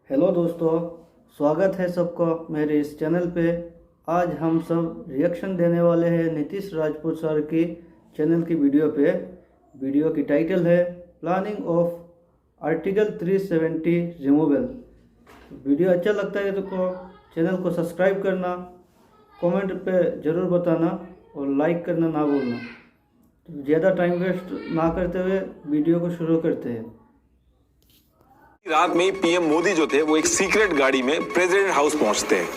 Hello दोस्तों, स्वागत है सबका मेरे इस चैनल पे। आज हम सब रिएक्शन देने वाले हैं नीतीश राजपूत सर की चैनल की वीडियो पे। वीडियो की टाइटल है planning of article 370 removal. Video अच्छा लगता है तो चैनल को सब्सक्राइब करना, कमेंट पे ज़रूर बताना और लाइक करना ना भूलना। तो ज़्यादा टाइम वेस्ट ना करते हुए वीडियो को शुरू करते हैं। रात में पीएम मोदी जो थे वो एक सीक्रेट गाड़ी में प्रेसिडेंट हाउस पहुंचते हैं।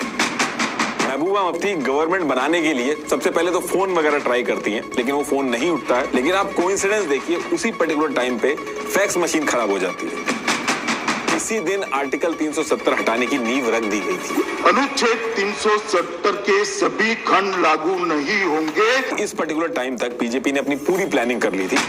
महबूबा मुफ्ती गवर्नमेंट बनाने के लिए सबसे पहले तो फोन वगैरह ट्राई करती हैं, लेकिन वो फोन नहीं उठता है। लेकिन आप कोइंसिडेंस देखिए, उसी पर्टिकुलर टाइम पे फैक्स मशीन खराब हो जाती है। इसी दिन आर्टिकल 370 हटाने की नींव रख दी गई थी। अनुच्छेद 370 के सभी खंड लागू नहीं होंगे। इस पर्टिकुलर टाइम तक बीजेपी ने अपनी पूरी प्लानिंग कर ली थी।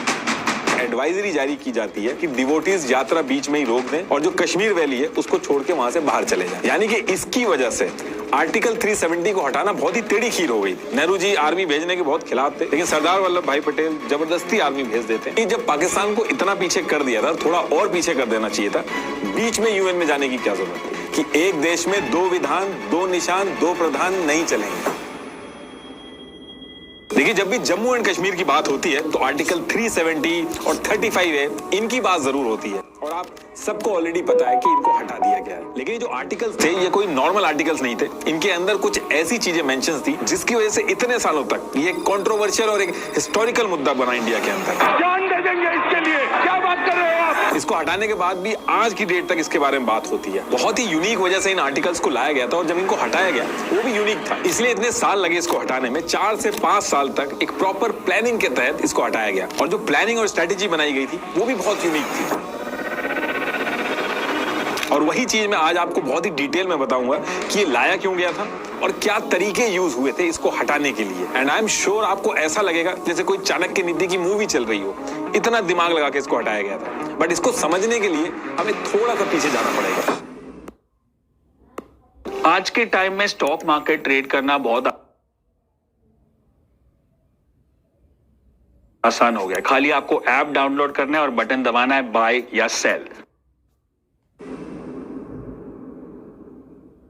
एडवाइजरी जारी की जाती है कि डिवोटीज यात्रा बीच में ही रोक दें और जो कश्मीर वैली है उसको छोड़ के वहां से बाहर चले जाएं। यानी कि इसकी वजह से आर्टिकल 370 को हटाना बहुत ही टेढ़ी खीर हो गई। नेहरू जी आर्मी भेजने के बहुत खिलाफ थे, लेकिन सरदार वल्लभ भाई पटेल जबरदस्ती आर्मी भेज देते हैं। जब पाकिस्तान को इतना पीछे कर दिया था, थोड़ा और पीछे कर देना चाहिए था। बीच में यूएन में जाने की क्या जरूरत है कि एक देश में दो विधान, दो निशान, दो प्रधान नहीं चलेंगे। देखिए, जब भी जम्मू एंड कश्मीर की बात होती है तो आर्टिकल 370 और 35A इनकी बात जरूर होती है, और आप सबको ऑलरेडी पता है कि इनको हटा दिया गया है। लेकिन ये जो आर्टिकल्स थे ये कोई नॉर्मल आर्टिकल्स नहीं थे। इनके अंदर कुछ ऐसी चीजें मेंशंस थी जिसकी वजह से इतने सालों तक ये कंट्रोवर्शियल और एक हिस्टोरिकल मुद्दा बना इंडिया के अंदर। जान दे देंगे इसके लिए, क्या बात कर रहे हो आप? इसको हटाने के बाद भी आज की डेट तक इसके बारे में बात होती है। बहुत ही यूनिक वजह से इन आर्टिकल्स को लाया गया था, और जब इनको हटाया गया वो भी यूनिक था, इसलिए इतने साल लगे इसको हटाने में। 4 से 5 साल तक एक प्रॉपर प्लानिंग के तहत इसको हटाया गया, और जो प्लानिंग और स्ट्रेटेजी बनाई गई थी वो भी बहुत यूनिक थी। और वही चीज मैं आज आपको बहुत ही डिटेल में बताऊंगा कि ये लाया क्यों गया था और क्या तरीके यूज हुए थे इसको हटाने के लिए। एंड आई एम श्योर आपको ऐसा लगेगा जैसे कोई चाणक्य नीति की मूवी चल रही हो, इतना दिमाग लगा के इसको हटाया गया था। बट इसको समझने के लिए हमें थोड़ा सा पीछे जाना पड़ेगा। आज के टाइम में स्टॉक मार्केट ट्रेड करना बहुत आसान हो गया। खाली आपको ऐप डाउनलोड करना है और बटन दबाना है, बाय या सेल।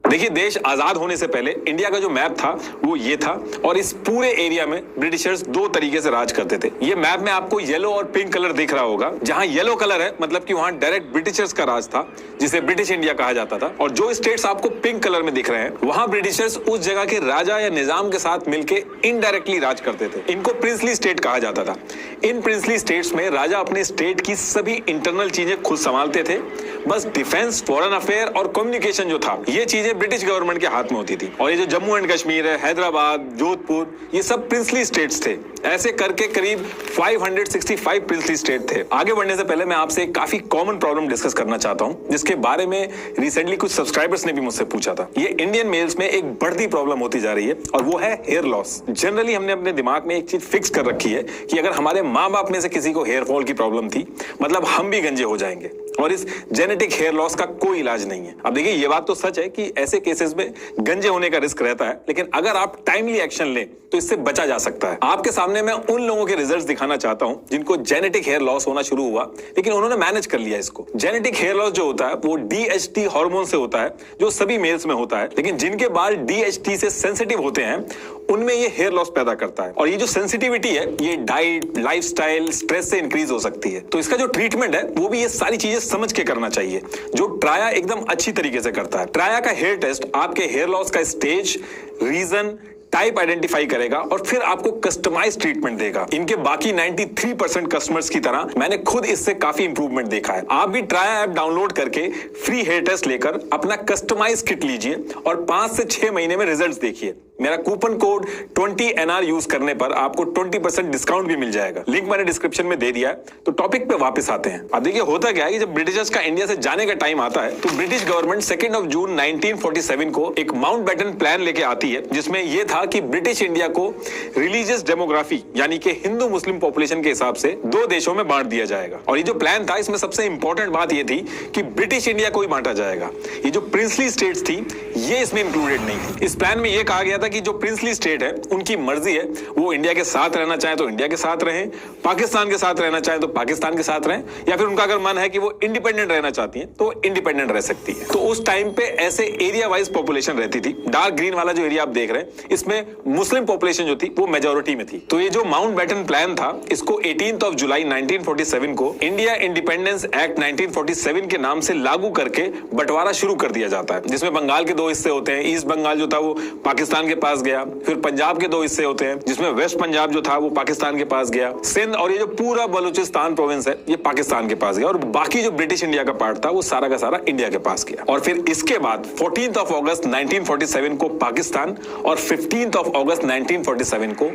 देखिए, देश आजाद होने से पहले इंडिया का जो मैप था वो ये था, और इस पूरे एरिया में ब्रिटिशर्स 2 तरीके से राज करते थे। ये मैप में आपको येलो और पिंक कलर दिख रहा होगा। जहां येलो कलर है मतलब कि वहां डायरेक्ट ब्रिटिशर्स का राज था, जिसे ब्रिटिश इंडिया कहा जाता था। और जो स्टेट्स आपको पिंक कलर में दिख रहे हैं वहां ब्रिटिशर्स उस जगह के राजा या निजाम के साथ मिलकर इनडायरेक्टली राज करते थे। इनको प्रिंसली स्टेट कहा जाता था। इन प्रिंसली स्टेट्स में राजा अपने स्टेट की सभी इंटरनल चीजें खुद संभालते थे। बस डिफेंस, फॉरेन अफेयर और कम्युनिकेशन जो था, ये चीजें ब्रिटिश गवर्नमेंट के हाथ में होती थी। और ये जो जम्मू एंड कश्मीर है, हैदराबाद, जोधपुर, ये सब प्रिंसली स्टेट्स थे। ऐसे करके करीब 565 प्रिंसली स्टेट थे। आगे बढ़ने से पहले मैं आपसे एक काफी कॉमन प्रॉब्लम डिस्कस करना चाहता हूं, जिसके बारे में रिसेंटली कुछ सब्सक्राइबर्स ने भी मुझसे पूछा था। ये इंडियन मेल्स में एक बढ़ती प्रॉब्लम होती जा रही है, और वो है हेयर लॉस। जनरली हमने अपने दिमाग में एक चीज फिक्स कर रखी है कि अगर हमारे माँ बाप में से किसी को हेयर फॉल की प्रॉब्लम थी, मतलब हम भी गंजे हो जाएंगे, और इस जेनेटिक हेयर लॉस का कोई इलाज नहीं है। अब देखिए, ये बात तो सच है कि ऐसे केसेस में गंजे होने का रिस्क रहता है, लेकिन अगर आप टाइमली एक्शन लें तो इससे बचा जा सकता है। आपके सामने मैं उन लोगों के रिजल्ट्स दिखाना चाहता हूं जिनको जेनेटिक हेयर लॉस होना शुरू हुआ, लेकिन उन्होंने मैनेज कर लिया इसको। जेनेटिक हेयर लॉस जो होता है वो DHT हार्मोन से होता है, जो सभी मेल्स में होता है। लेकिन जिनके बाल DHT से सेंसिटिव होते हैं उनमें ये हेयर लॉस पैदा करता है। और ये जो सेंसिटिविटी है ये डाइट, लाइफस्टाइल, स्ट्रेस से इंक्रीज हो सकती है। तो इसका जो ट्रीटमेंट है वो भी ये सारी चीजें समझ के करना चाहिए, जो ट्राया एकदम अच्छी तरीके से करता है। ट्राया का हेयर टेस्ट आपके हेयर लॉस का स्टेज, रीजन, टाइप आइडेंटिफाई करेगा और फिर आपको कस्टमाइज ट्रीटमेंट देगा। इनके बाकी 93% कस्टमर्स की तरह मैंने खुद इससे काफी इंप्रूवमेंट देखा है। आप भी ट्राया ऐप डाउनलोड करके फ्री हेयर टेस्ट लेकर अपना कस्टमाइज किट लीजिए और 5 से 6 महीने में रिजल्ट्स देखिए। मेरा कूपन कोड 20NR यूज करने पर आपको 20% डिस्काउंट भी मिल जाएगा। लिंक मैंने डिस्क्रिप्शन में दे दिया है। तो टॉपिक पे वापस आते हैं। अब देखिए, होता क्या है कि जब ब्रिटिशर्स का इंडिया से जाने का टाइम आता है तो ब्रिटिश गवर्नमेंट 2 जून 1947 को एक माउंटबेटन प्लान लेके आती है, जिसमें यह था कि ब्रिटिश इंडिया को रिलीजियस डेमोग्राफी यानी कि हिंदू मुस्लिम पॉपुलेशन के हिसाब से 2 देशों में बांट दिया जाएगा। और ये जो प्लान था, इसमें सबसे इंपॉर्टेंट बात यह थी कि ब्रिटिश इंडिया को ही बांटा जाएगा। ये जो प्रिंसली स्टेट्स थी ये इसमें इंक्लूडेड नहीं थी। इस प्लान में यह कहा गया था कि जो प्रिंसली स्टेट है उनकी मर्जी है, वो इंडिया के साथ रहना चाहे तो इंडिया के साथ रहें, पाकिस्तान के साथ रहना चाहे तो पाकिस्तान के साथ रहें, या फिर उनका अगर मन है कि वो इंडिपेंडेंट रहना चाहती है तो इंडिपेंडेंट रह सकती है। तो उस टाइम पे ऐसे एरिया वाइज पॉपुलेशन रहती थी। डार्क ग्रीन वाला जो एरिया आप देख रहे हैं, इसमें मुस्लिम पॉपुलेशन जो थी वो मेजोरिटी में थी। तो ये जो माउंटबेटन प्लान था, इसको 18 जुलाई 1947 को इंडिया इंडिपेंडेंस एक्ट 1947 के नाम से लागू करके बंटवारा शुरू कर दिया जाता है, जिसमें बंगाल के 2 हिस्से होते हैं। ईस्ट बंगाल जो था वो पाकिस्तान के पास गया, फिर पंजाब के 2 हिस्से होते हैं जिसमें वेस्ट पंजाब जो था वो पाकिस्तान के पास गया, सिंध और ये जो पूरा बलूचिस्तान प्रोविंस है ये पाकिस्तान के पास गया, और बाकी जो ब्रिटिश इंडिया का पार्ट था वो सारा का सारा इंडिया के पास गया। और फिर इसके बाद 14 अगस्त 1947 को पाकिस्तान और 15 अगस्त 1947 को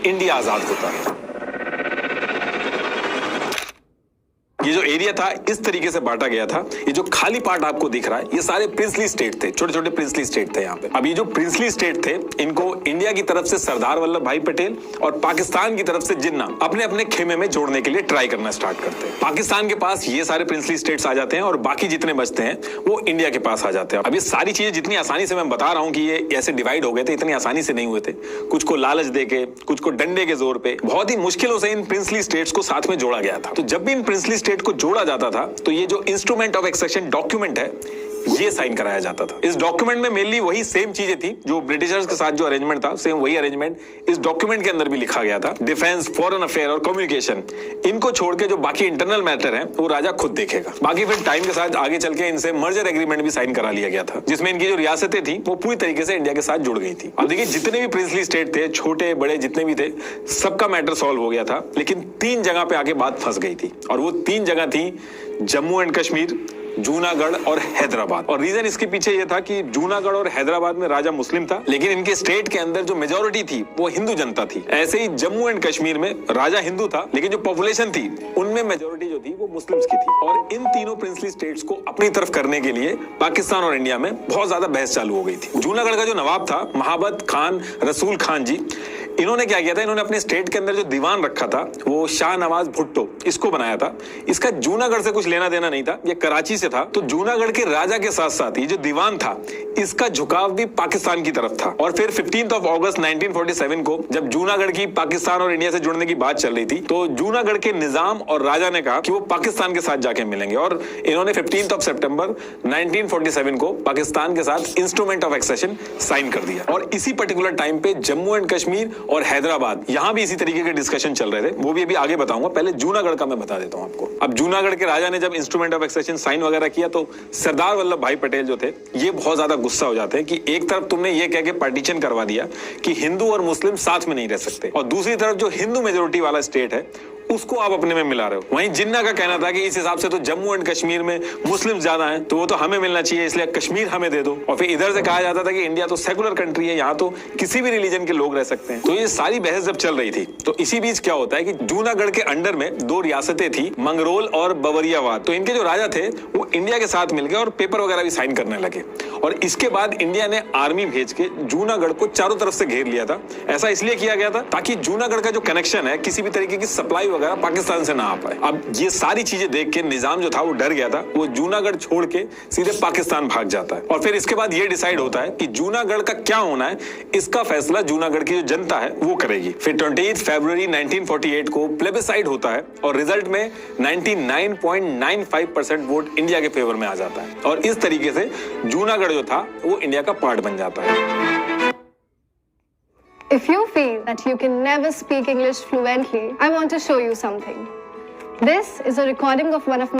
इंडिया आजाद होता है। ये जो एरिया था इस तरीके से बांटा गया था। ये जो खाली पार्ट आपको दिख रहा है ये सारे प्रिंसली स्टेट थे, छोटे छोटे प्रिंसली स्टेट थे यहाँ पे। अब ये जो प्रिंसली स्टेट थे इनको इंडिया की तरफ से सरदार वल्लभ भाई पटेल और पाकिस्तान की तरफ से जिन्ना अपने अपने खेमे में जोड़ने के लिए ट्राई करना स्टार्ट करते हैं। पाकिस्तान के पास ये सारे प्रिंसली स्टेट्स आ जाते हैं और बाकी जितने बचते हैं वो इंडिया के पास आ जाते हैं। अब ये सारी चीजें जितनी आसानी से मैं बता रहा हूँ कि ये ऐसे डिवाइड हो गए थे, इतनी आसानी से नहीं हुए थे। कुछ को लालच देके, कुछ को डंडे के जोर पे, बहुत ही मुश्किलों से इन प्रिंसली स्टेट्स को साथ में जोड़ा गया था। तो जब भी इन प्रिंसली स्टेट को जोड़ा जाता था तो ये जो इंस्ट्रूमेंट ऑफ एक्सेशन डॉक्यूमेंट है ये साइन कराया जाता था। इस डॉक्यूमेंट में मेनली वही सेम चीजें थी जो ब्रिटिशर्स के साथ जो अरेंजमेंट था, सेम वही अरेंजमेंट इस डॉक्यूमेंट के अंदर भी लिखा गया था। डिफेंस, फॉरेन अफेयर और कम्युनिकेशन, इनको छोड़ के जो बाकी इंटरनल मैटर है वो राजा खुद देखेगा। बाकी फिर टाइम के साथ आगे चल के इनसे मर्जर एग्रीमेंट भी साइन करा लिया गया था, जिसमें इनकी जो रियासतें थी वो पूरी तरीके से इंडिया के साथ जुड़ गई थी। अब देखिए जितने भी प्रिंसली स्टेट थे, छोटे बड़े जितने भी थे, सबका मैटर सॉल्व हो गया था, लेकिन 3 जगह पे आके बात फंस गई थी, और वो 3 जगह थी जम्मू एंड कश्मीर, जूनागढ़ और हैदराबाद। और रीजन इसके पीछे यह था कि जूनागढ़ और हैदराबाद में राजा मुस्लिम था, लेकिन इनके स्टेट के अंदर जो मेजोरिटी थी वो हिंदू जनता थी। ऐसे ही जम्मू एंड कश्मीर में राजा हिंदू था, लेकिन जो पॉपुलेशन थी उनमें मेजोरिटी जो थी वो मुस्लिम्स की थी। और इन तीनों प्रिंसली स्टेट्स को अपनी तरफ करने के लिए पाकिस्तान और इंडिया में बहुत ज्यादा बहस चालू हो गई थी। जूनागढ़ का जो नवाब था महाबत खान रसूल खान जी, इन्होंने क्या किया था, इन्होंने अपने स्टेट के अंदर जो दीवान रखा था वो शाह नवाज भुट्टो, इसको बनाया था। इसका जूनागढ़ से कुछ लेना देना नहीं था, ये कराची से था। तो जूनागढ़ के राजा के साथ साथ ये जो दीवान था इसका झुकाव भी पाकिस्तान की तरफ था। और फिर 15 अगस्त 1947 को जब जूनागढ़ की पाकिस्तान और इंडिया से जुड़ने की बात चल रही थी, तो जूनागढ़ के निजाम और राजा ने कहा कि वो पाकिस्तान के साथ जाके मिलेंगे, और इन्होंने 15 सितंबर 1947 को पाकिस्तान के साथ इंस्ट्रूमेंट ऑफ एक्सेशन साइन कर दिया। और इसी पर्टिकुलर टाइम पे जम्मू एंड कश्मीर और हैदराबाद, यहां भी इसी तरीके के डिस्कशन चल रहे थे, वो भी अभी आगे बताऊंगा। पहले जूनागढ़ का मैं बता देता हूं आपको। अब जूनागढ़ के राजा ने जब इंस्ट्रूमेंट ऑफ एक्सेशन साइन वगैरह किया तो सरदार वल्लभ भाई पटेल जो थे ये बहुत ज्यादा गुस्सा हो जाते हैं कि एक तरफ तुमने ये कह के पार्टीशन करवा दिया कि हिंदू और मुस्लिम साथ में नहीं रह सकते, और दूसरी तरफ जो हिंदू मेजोरिटी वाला स्टेट है उसको आप अपने में मिला रहे हो। वहीं जिन्ना का कहना था कि इस हिसाब से तो जम्मू एंड कश्मीर में मुस्लिम ज्यादा हैं, तो वो तो हमें मिलना चाहिए, इसलिए कश्मीर हमें दे दो। और फिर इधर से कहा जाता था कि इंडिया तो सेकुलर कंट्री है, यहाँ तो किसी भी रिलीजन के लोग रह सकते हैं। तो ये सारी बहस जब चल रही थी तो इसी बीच क्या होता है कि जूनागढ़ के अंडर में 2 रियासतें थी, मंगरोल और बवरियावाद। तो इनके जो राजा थे वो इंडिया के साथ मिल गए और पेपर वगैरह भी साइन करने लगे। और इसके बाद इंडिया ने आर्मी भेज के जूनागढ़ को चारों तरफ से घेर लिया था। ऐसा इसलिए किया गया था ताकि जूनागढ़ का जो कनेक्शन है, किसी भी तरीके की सप्लाई वगैरह पाकिस्तान से ना आ पाए। अब ये सारी चीजें देख के निजाम जो था वो डर गया था, वो जूनागढ़ छोड़ के सीधे पाकिस्तान भाग जाता है। और फिर इसके बाद ये डिसाइड होता है कि जूनागढ़ का क्या होना है, इसका फैसला जूनागढ़ की जो जनता है वो करेगी। फिर 28 फरवरी 1948 को प्लेबिसाइड होता है और रिजल्ट में 99.95% वोट इंडिया के फेवर में आ जाता है, और इस तरीके से जूनागढ़ जो था वो इंडिया का पार्ट बन जाता है। If you feel that you can never speak English fluently, I want to show you something. This is a recording of one of my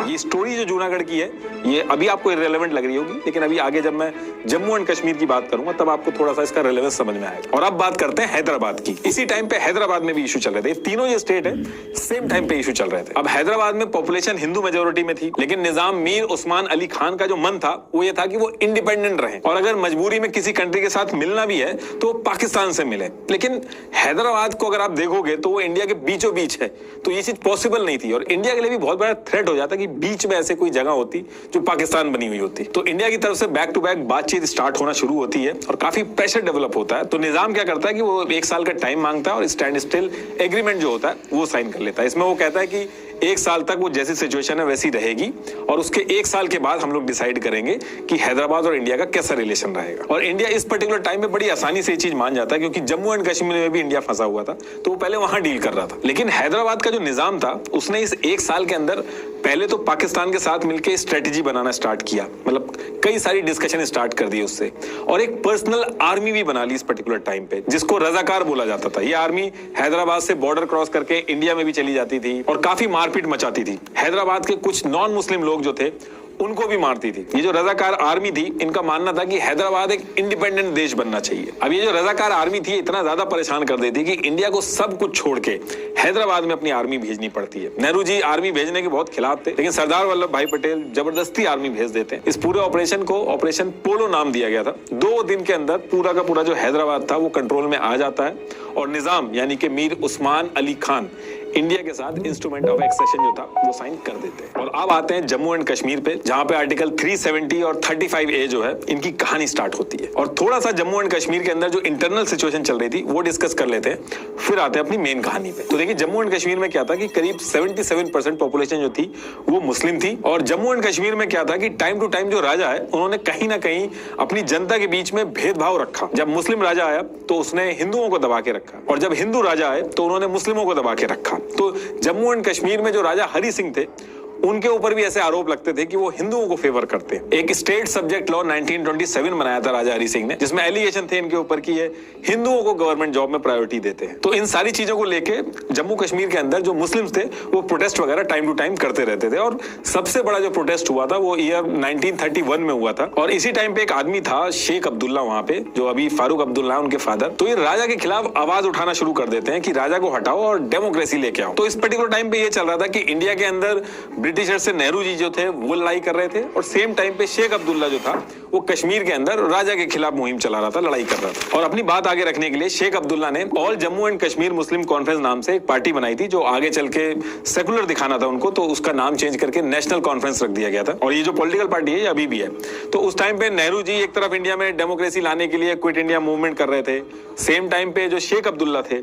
ये स्टोरी जो जूनागढ़ की है ये अभी आपको इररिलेवेंट लग रही होगी, लेकिन अभी आगे जब मैं जम्मू एंड कश्मीर की बात करूंगा तब आपको थोड़ा सा इसका रिलेवेंस समझ में आएगा। और अब बात करते हैं हैदराबाद की। इसी टाइम पे हैदराबाद में भी इशू चल रहे थे, तीनों ये स्टेट है सेम टाइम पे इशू चल रहे थे। अब हैदराबाद में पॉपुलेशन हिंदू मेजोरिटी में थी, लेकिन निजाम मीर उस्मान अली खान का जो मन था वो ये था कि वो इंडिपेंडेंट रहे, और अगर मजबूरी में किसी कंट्री के साथ मिलना भी है तो पाकिस्तान से मिले। लेकिन हैदराबाद को अगर आप देखोगे तो वो इंडिया के बीचों बीच है, तो ये चीज पॉसिबल नहीं थी, और इंडिया के लिए भी बहुत बड़ा थ्रेट हो जाता कि बीच में ऐसे कोई जगह होती जो पाकिस्तान बनी हुई होती। तो इंडिया की तरफ से बैक टू बैक बातचीत स्टार्ट होना शुरू होती है और काफी प्रेशर डेवलप होता है। तो निजाम क्या करता है कि वो 1 साल का टाइम मांगता है और स्टैंड स्टिल एग्रीमेंट जो होता है वो साइन कर लेता है। इसमें वो कहता है कि 1 साल तक वो जैसी सिचुएशन है वैसी रहेगी और उसके 1 साल के बाद हम लोग डिसाइड करेंगे कि हैदराबाद और इंडिया का कैसा रिलेशन रहेगा। और इंडिया इस पर्टिकुलर टाइम में बड़ी आसानी से ये चीज मान जाता है क्योंकि जम्मू एंड कश्मीर में भी इंडिया फंसा हुआ था, तो वो पहले वहां डील कर रहा था। लेकिन हैदराबाद का जो निजाम था उसने इस 1 साल के अंदर पहले तो पाकिस्तान के साथ मिलकर स्ट्रेटेजी बनाना स्टार्ट किया, मतलब कई सारी डिस्कशन स्टार्ट कर दी उससे, और एक पर्सनल आर्मी भी बना ली इस पर्टिकुलर टाइम पे जिसको रजाकार बोला जाता था। ये आर्मी हैदराबाद से बॉर्डर क्रॉस करके इंडिया में भी चली जाती थी और काफी मारपीट मचाती थी। हैदराबाद के कुछ नॉन मुस्लिम लोग जो थे उनको भी मारती थी। ये जो रजाकार आर्मी थी इनका मानना था कि हैदराबाद एक इंडिपेंडेंट देश बनना चाहिए। अब ये जो रजाकार आर्मी थी इतना ज्यादा परेशान कर देती कि इंडिया को सब कुछ छोड़ के हैदराबाद में अपनी आर्मी भेजनी पड़ती है। नेहरू जी आर्मी भेजने के बहुत खिलाफ थे, लेकिन सरदार वल्लभ भाई पटेल जबरदस्ती आर्मी भेज देते हैं। इस पूरे ऑपरेशन को ऑपरेशन पोलो नाम दिया गया था। 2 दिन के अंदर पूरा का पूरा जो हैदराबाद था वो कंट्रोल में आ जाता है और निजाम यानी कि मीर उस्मान अली खान इंडिया के साथ इंस्ट्रूमेंट ऑफ एक्सेशन जो था वो साइन कर देते हैं। और अब आते हैं जम्मू एंड कश्मीर पे, जहां पे आर्टिकल 370 और 35A जो है इनकी कहानी स्टार्ट होती है। और थोड़ा सा जम्मू एंड कश्मीर के अंदर जो इंटरनल सिचुएशन चल रही थी वो डिस्कस कर लेते हैं, फिर आते हैं अपनी मेन कहानी पे। तो देखिए जम्मू एंड कश्मीर में क्या था कि करीब 77% पॉपुलेशन जो थी वो मुस्लिम थी। और जम्मू एंड कश्मीर में क्या था कि टाइम टू टाइम जो राजा है उन्होंने कहीं ना कहीं अपनी जनता के बीच में भेदभाव रखा। जब मुस्लिम राजा आया तो उसने हिंदुओं को दबा के रखा, और जब हिंदू राजा आए तो उन्होंने मुस्लिमों को दबा के रखा। तो जम्मू एंड कश्मीर में जो राजा हरि सिंह थे उनके ऊपर भी ऐसे आरोप लगते थे कि वो हिंदुओं को फेवर करते हैं। एक स्टेट सब्जेक्ट लॉ 1927 बनाया था राजा हरि सिंह ने, जिसमें एलिगेशन थे इनके ऊपर कि ये हिंदुओं को गवर्नमेंट जॉब में प्रायोरिटी देते हैं। तो इन सारी चीजों को लेके जम्मू कश्मीर के अंदर जो मुस्लिम्स थे वो प्रोटेस्ट वगैरह टाइम टू टाइम करते रहते थे। और सबसे बड़ा जो प्रोटेस्ट हुआ था वो ईयर 1931 में हुआ था। और इसी टाइम पे एक आदमी था शेख अब्दुल्ला वहां पे, जो अभी फारूक अब्दुल्ला उनके फादर, तो ये राजा के खिलाफ आवाज उठाना शुरू कर देते हैं कि राजा को हटाओ और डेमोक्रेसी लेके आओ। तो इस पर्टिकुलर टाइम पे ये चल रहा था कि इंडिया के अंदर ब्रिटिशर से नेहरू जी जो थे वो लड़ाई कर रहे थे, और सेम टाइम पे शेख अब्दुल्ला जो था वो कश्मीर के अंदर राजा के खिलाफ मुहिम चला रहा था, लड़ाई कर रहा था। और अपनी बात आगे रखने के लिए शेख अब्दुल्ला ने all Jammu and Kashmir Muslim conference नाम से एक पार्टी बनाई थी, जो आगे चल के सेकुलर दिखाना था उनको, तो उसका नाम चेंज करके नेशनल कॉन्फ्रेंस रख दिया गया था। और ये जो पॉलिटिकल पार्टी है ये अभी भी है। तो उस टाइम पे नेहरू जी एक तरफ इंडिया में डेमोक्रेसी लाने के लिए क्विट इंडिया मूवमेंट कर रहे थे, सेम टाइम पे जो शेख अब्दुल्ला थे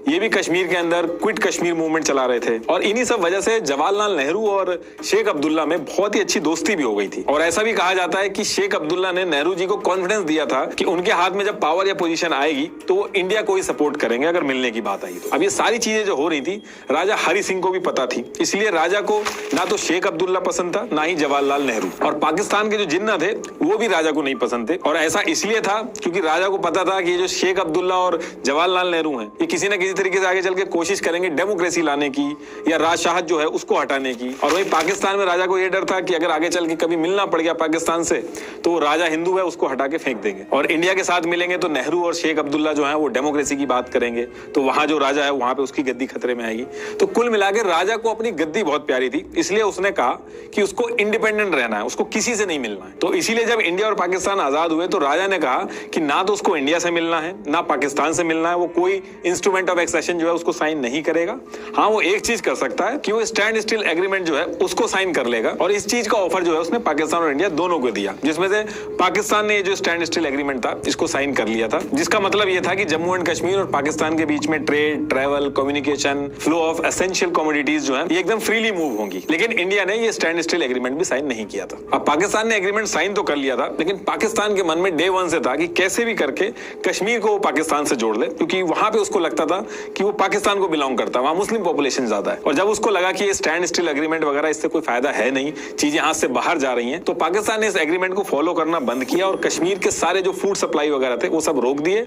ये भी कश्मीर के अंदर क्विट कश्मीर मूवमेंट चला रहे थे। और इन्हीं सब वजह से जवाहरलाल नेहरू और शेख अब्दुल्ला में बहुत ही अच्छी दोस्ती भी हो गई थी। और ऐसा भी कहा जाता है कि शेख अब्दुल्ला ने नेहरू जी को कॉन्फिडेंस दिया था कि उनके हाथ में जब पावर या पोजीशन आएगी तो वो इंडिया को ही सपोर्ट करेंगे अगर मिलने की बात आई तो। अब ये सारी चीजें जो हो रही थी राजा हरि सिंह को भी पता थी, इसलिए राजा को ना तो शेख अब्दुल्ला पसंद था ना ही जवाहरलाल नेहरू। और पाकिस्तान के जो जिन्ना थे वो भी राजा को नहीं पसंद थे। और ऐसा इसलिए था क्योंकि राजा को पता था कि ये जो शेख अब्दुल्ला और जवाहरलाल नेहरू हैं ये किसी ना किसी तरीके से आगे चल के कोशिश करेंगे डेमोक्रेसी लाने की या राजशाहत जो है उसको हटाने की। और वही पाकिस्तान में राजा को ये डर था कि अगर आगे चल के कभी मिलना पड़ गया पाकिस्तान से तो राजा हिंदू है उसको हटा के फेंक देंगे। और इंडिया के साथ मिलेंगे तो नेहरू और शेख अब्दुल्ला जो है वो डेमोक्रेसी की बात करेंगे, तो वहां जो राजा है वहां पे उसकी गद्दी खतरे में आएगी। तो कुल मिलाकर राजा को अपनी गद्दी बहुत प्यारी थी, इसलिए उसने कहा कि उसको इंडिपेंडेंट रहना है, उसको किसी से नहीं मिलना है। तो इसीलिए जब इंडिया और पाकिस्तान आजाद हुए तो राजा ने कहा कि ना तो उसको इंडिया से मिलना है ना पाकिस्तान से मिलना है, वो कोई इंस्ट्रूमेंट ऑफ एक्सेशन जो है उसको साइन नहीं करेगा। हाँ वो एक चीज कर सकता है कि वो स्टैंड स्टिल एग्रीमेंट जो है उसको साइन कर लेगा। और इस चीज का ऑफर जो है उसने पाकिस्तान और इंडिया दोनों को दिया, जिसमें से पाकिस्तान ने ये जो स्टैंड स्टिल एग्रीमेंट था इसको साइन कर लिया था, जिसका मतलब ये था कि जम्मू एंड कश्मीर और पाकिस्तान के बीच में trade, travel, communication, flow of essential commodities जो है ये एकदम फ्रीली मूव होंगी। लेकिन इंडिया ने ये स्टैंड स्टिल एग्रीमेंट भी साइन नहीं किया था। अब पाकिस्तान ने एग्रीमेंट साइन तो कर लिया था, लेकिन पाकिस्तान के मन में डे वन से था कि कैसे भी करके कश्मीर को वो पाकिस्तान से जोड़ ले, क्योंकि वहां पे उसको लगता था कि वो पाकिस्तान को बिलोंग करता है, वहां मुस्लिम पॉपुलेशन ज्यादा है। और जब उसको लगा कि ये स्टैंड स्टिल एग्रीमेंट वगैरह इससे कोई फायदा है नहीं, चीजें हाथ से बाहर जा रही हैं, तो पाकिस्तान ने इस एग्रीमेंट को फॉलो करना बंद किया और कश्मीर के सारे जो फूड सप्लाई वगैरह थे वो सब रोक दिए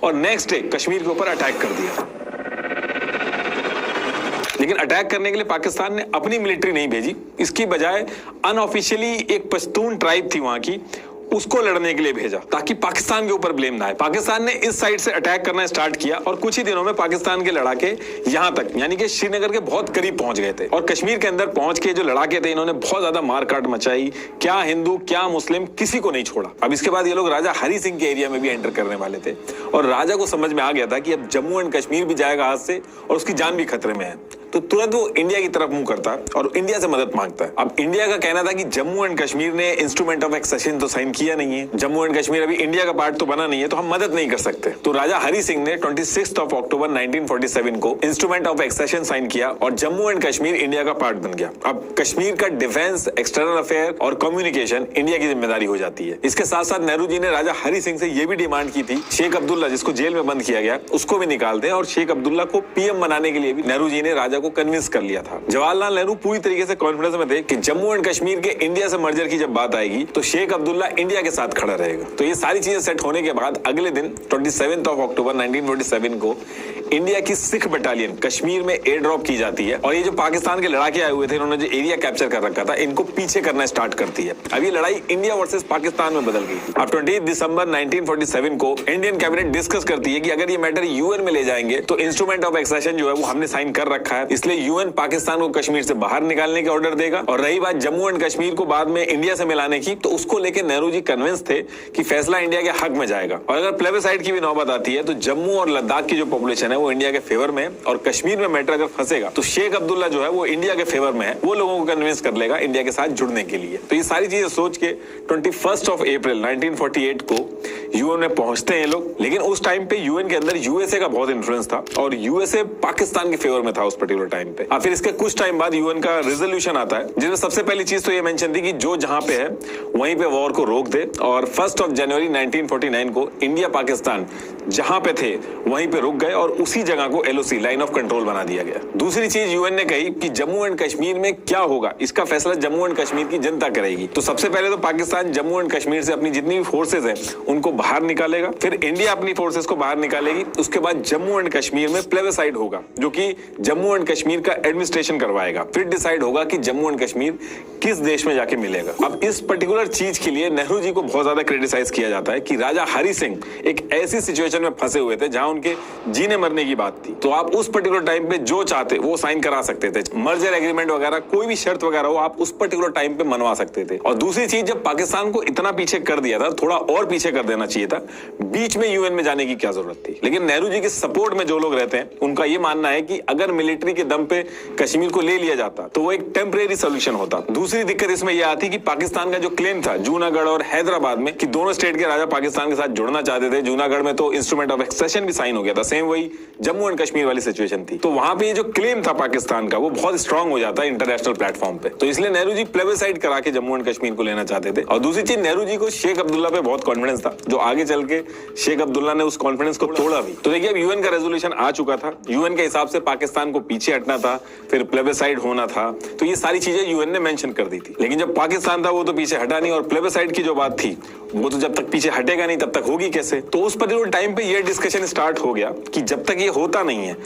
और नेक्स्ट डे कश्मीर के ऊपर अटैक कर दिया। लेकिन अटैक करने के लिए पाकिस्तान ने अपनी मिलिट्री नहीं भेजी, इसकी बजाय अनऑफिशियली एक पश्तून ट्राइब थी वहां की, उसको लड़ने के लिए भेजा ताकि पाकिस्तान के ऊपर ब्लेम ना आए। पाकिस्तान ने इस साइड से अटैक करना स्टार्ट किया और कुछ ही दिनों में पाकिस्तान के लड़ाके यहां तक यानी कि श्रीनगर के बहुत करीब पहुंच गए थे। और कश्मीर के अंदर पहुंच के जो लड़ाके थे इन्होंने बहुत ज्यादा मारकाट मचाई, क्या हिंदू क्या मुस्लिम किसी को नहीं छोड़ा। अब इसके बाद ये लोग राजा हरि सिंह के एरिया में भी एंटर करने वाले थे और राजा को समझ में आ गया था कि अब जम्मू एंड कश्मीर भी जाएगा हाथ से और उसकी जान भी खतरे में है। तो तुरंत वो इंडिया की तरफ मुंह करता है और इंडिया से मदद मांगता है। अब इंडिया का कहना था कि जम्मू एंड कश्मीर ने इंस्ट्रूमेंट ऑफ एक्सेशन तो साइन किया नहीं है, जम्मू एंड कश्मीर अभी इंडिया का पार्ट तो बना नहीं है, तो हम मदद नहीं कर सकते। तो राजा हरि सिंह ने 26 अक्टूबर 1947 को इंस्ट्रूमेंट ऑफ एक्सेशन साइन किया और जम्मू एंड कश्मीर इंडिया का पार्ट बन गया। अब कश्मीर का डिफेंस, एक्सटर्नल अफेयर और कम्युनिकेशन इंडिया की जिम्मेदारी हो जाती है। इसके साथ साथ नेहरू जी ने राजा हरि सिंह से यह भी डिमांड की थी, शेख अब्दुल्ला जिसको जेल में बंद किया गया उसको भी निकाल दें, और शेख अब्दुल्ला को पीएम बनाने के लिए भी नेहरू जी ने राजा को कन्विंस कर लिया था। जवाहरलाल नेहरू पूरी तरीके से कॉन्फिडेंस में थे कि जम्मू एंड कश्मीर के इंडिया से मर्जर की जब बात आएगी तो शेख अब्दुल्ला इंडिया के साथ खड़ा रहेगा। तो ये सारी चीजें सेट होने के बाद अगले दिन 27 अक्टूबर 1947 को इंडिया की सिख बटालियन कश्मीर में एयर ड्रॉप की जाती है, और ये जो पाकिस्तान के लड़ाके आए हुए थे, इन्होंने जो एरिया कैप्चर कर रखा था, इनको पीछे करना स्टार्ट करती है। अब ये लड़ाई इंडिया वर्सेस पाकिस्तान में बदल गई। अब 20 दिसंबर 1947 को इंडियन कैबिनेट डिस्कस करती है कि अगर ये मैटर यूएन में ले जाएंगे तो इंस्ट्रूमेंट ऑफ एक्सेशन जो है वो हमने साइन कर रखा है, इसलिए यूएन पाकिस्तान को कश्मीर से बाहर निकालने के ऑर्डर देगा। और रही बात जम्मू एंड कश्मीर को बाद में इंडिया से मिलाने की, तो उसको लेकर नेहरू जी कन्विंस थे कि फैसला इंडिया के हक में जाएगा। और अगर प्लेबिसाइड की भी नौबत आती है तो जम्मू और लद्दाख की जो पॉपुलेशन है वो इंडिया के फेवर में, और कश्मीर में मैटर अगर फंसेगा तो शेख अब्दुल्ला जो है वो इंडिया के फेवर में है, वो लोगों को कन्विंस कर लेगा इंडिया के साथ जुड़ने के लिए। तो ये सारी चीजें सोच के 21 अप्रैल 1948 को यूएन में पहुंचते हैं लोग। लेकिन उस टाइम पे यूएन के अंदर यूएसए का बहुत इंफ्लुएंस था और यूएसए पाकिस्तान के फेवर में था उस पर्टिकुलर टाइम पे। अब फिर इसके कुछ टाइम बाद यूएन का रेजोल्यूशन आता है जिसमें सबसे पहली चीज तो ये मेंशन थी कि जो जहां पे है वहीं पे वॉर को रोक दे, और 1 जनवरी 1949 को इंडिया पाकिस्तान जहां पे थे वहीं पे रुक गए और उसी जगह को एलओसी, लाइन ऑफ कंट्रोल, बना दिया गया। दूसरी चीज यूएन ने कही कि जम्मू एंड कश्मीर में क्या होगा इसका फैसला जम्मू एंड कश्मीर की जनता करेगी। तो सबसे पहले तो पाकिस्तान जम्मू एंड कश्मीर से अपनी जितनी भी फोर्सेज हैं उनको बाहर निकालेगा, फिर इंडिया अपनी फोर्सेज को बाहर निकालेगी, उसके बाद जम्मू एंड कश्मीर में प्लेबिसाइड होगा जो कि जम्मू एंड कश्मीर का एडमिनिस्ट्रेशन करवाएगा, फिर डिसाइड होगा कि जम्मू एंड कश्मीर किस देश में जाके मिलेगा। अब इस पर्टिकुलर चीज के लिए नेहरू जी को बहुत ज्यादा क्रिटिसाइज किया जाता है कि राजा हरि सिंह एक ऐसी सिचुएशन में फंसे हुए थे जहां उनके जीने मरने की बात थी, तो आप उस पर्टिकुलर टाइम पे जो चाहते वो साइन करा सकते थे, मर्जर एग्रीमेंट वगैरह कोई भी शर्त वगैरह हो आप उस पर्टिकुलर टाइम पे मनवा सकते थे। और दूसरी चीज, जब पाकिस्तान को इतना पीछे कर दिया था, थोड़ा और पीछे कर देना चाहिए था, बीच में यूएन में जाने की क्या जरूरत थी। लेकिन नेहरू जी के सपोर्ट में जो लोग रहते हैं उनका ये मानना है कि अगर मिलिट्री के दम पे कश्मीर को ले लिया जाता तो वो एक टेम्परेरी सोल्यूशन होता। दूसरी दिक्कत इसमें यह आती कि पाकिस्तान का जो क्लेम था जूनागढ़ और हैदराबाद में कि दोनों स्टेट के राजा पाकिस्तान के साथ जुड़ना चाहते थे, जूनागढ़ में तो इंस्ट्रूमेंट ऑफ एक्सेशन भी साइन हो गया था, सेम वही जम्मू एंड कश्मीर वाली सिचुएशन थी, तो वहां पे ये जो क्लेम था पाकिस्तान का वो बहुत स्ट्रांग हो जाता है इंटरनेशनल प्लेटफॉर्म पे। तो इसलिए नेहरू जी प्लेबिसाइड करा के जम्मू एंड कश्मीर को लेना चाहते थे। और दूसरी चीज, नेहरू जी को शेख अब्दुल्ला पे बहुत कॉन्फिडेंस था, जो आगे चल के शेख अब्दुल्ला ने उस कॉन्फिडेंस को तोड़ा भी। तो देखिए, अब यूएन का रेजोल्यूशन आ चुका था, यूएन के हिसाब से पाकिस्तान को पीछे हटना था, फिर प्लेबिसाइड होना था, तो ये सारी चीजें यूएन ने मेंशन कर दी थी। लेकिन जब पाकिस्तान था वो तो पीछे हटा नहीं, और प्लेबिसाइड की जो बात थी वो तो जब तक पीछे हटेगा नहीं तब तक होगी कैसे। तो उस पर्टिकुलर टाइम पे ये डिस्कशन स्टार्ट हो गया कि जब तक ये होता नहीं है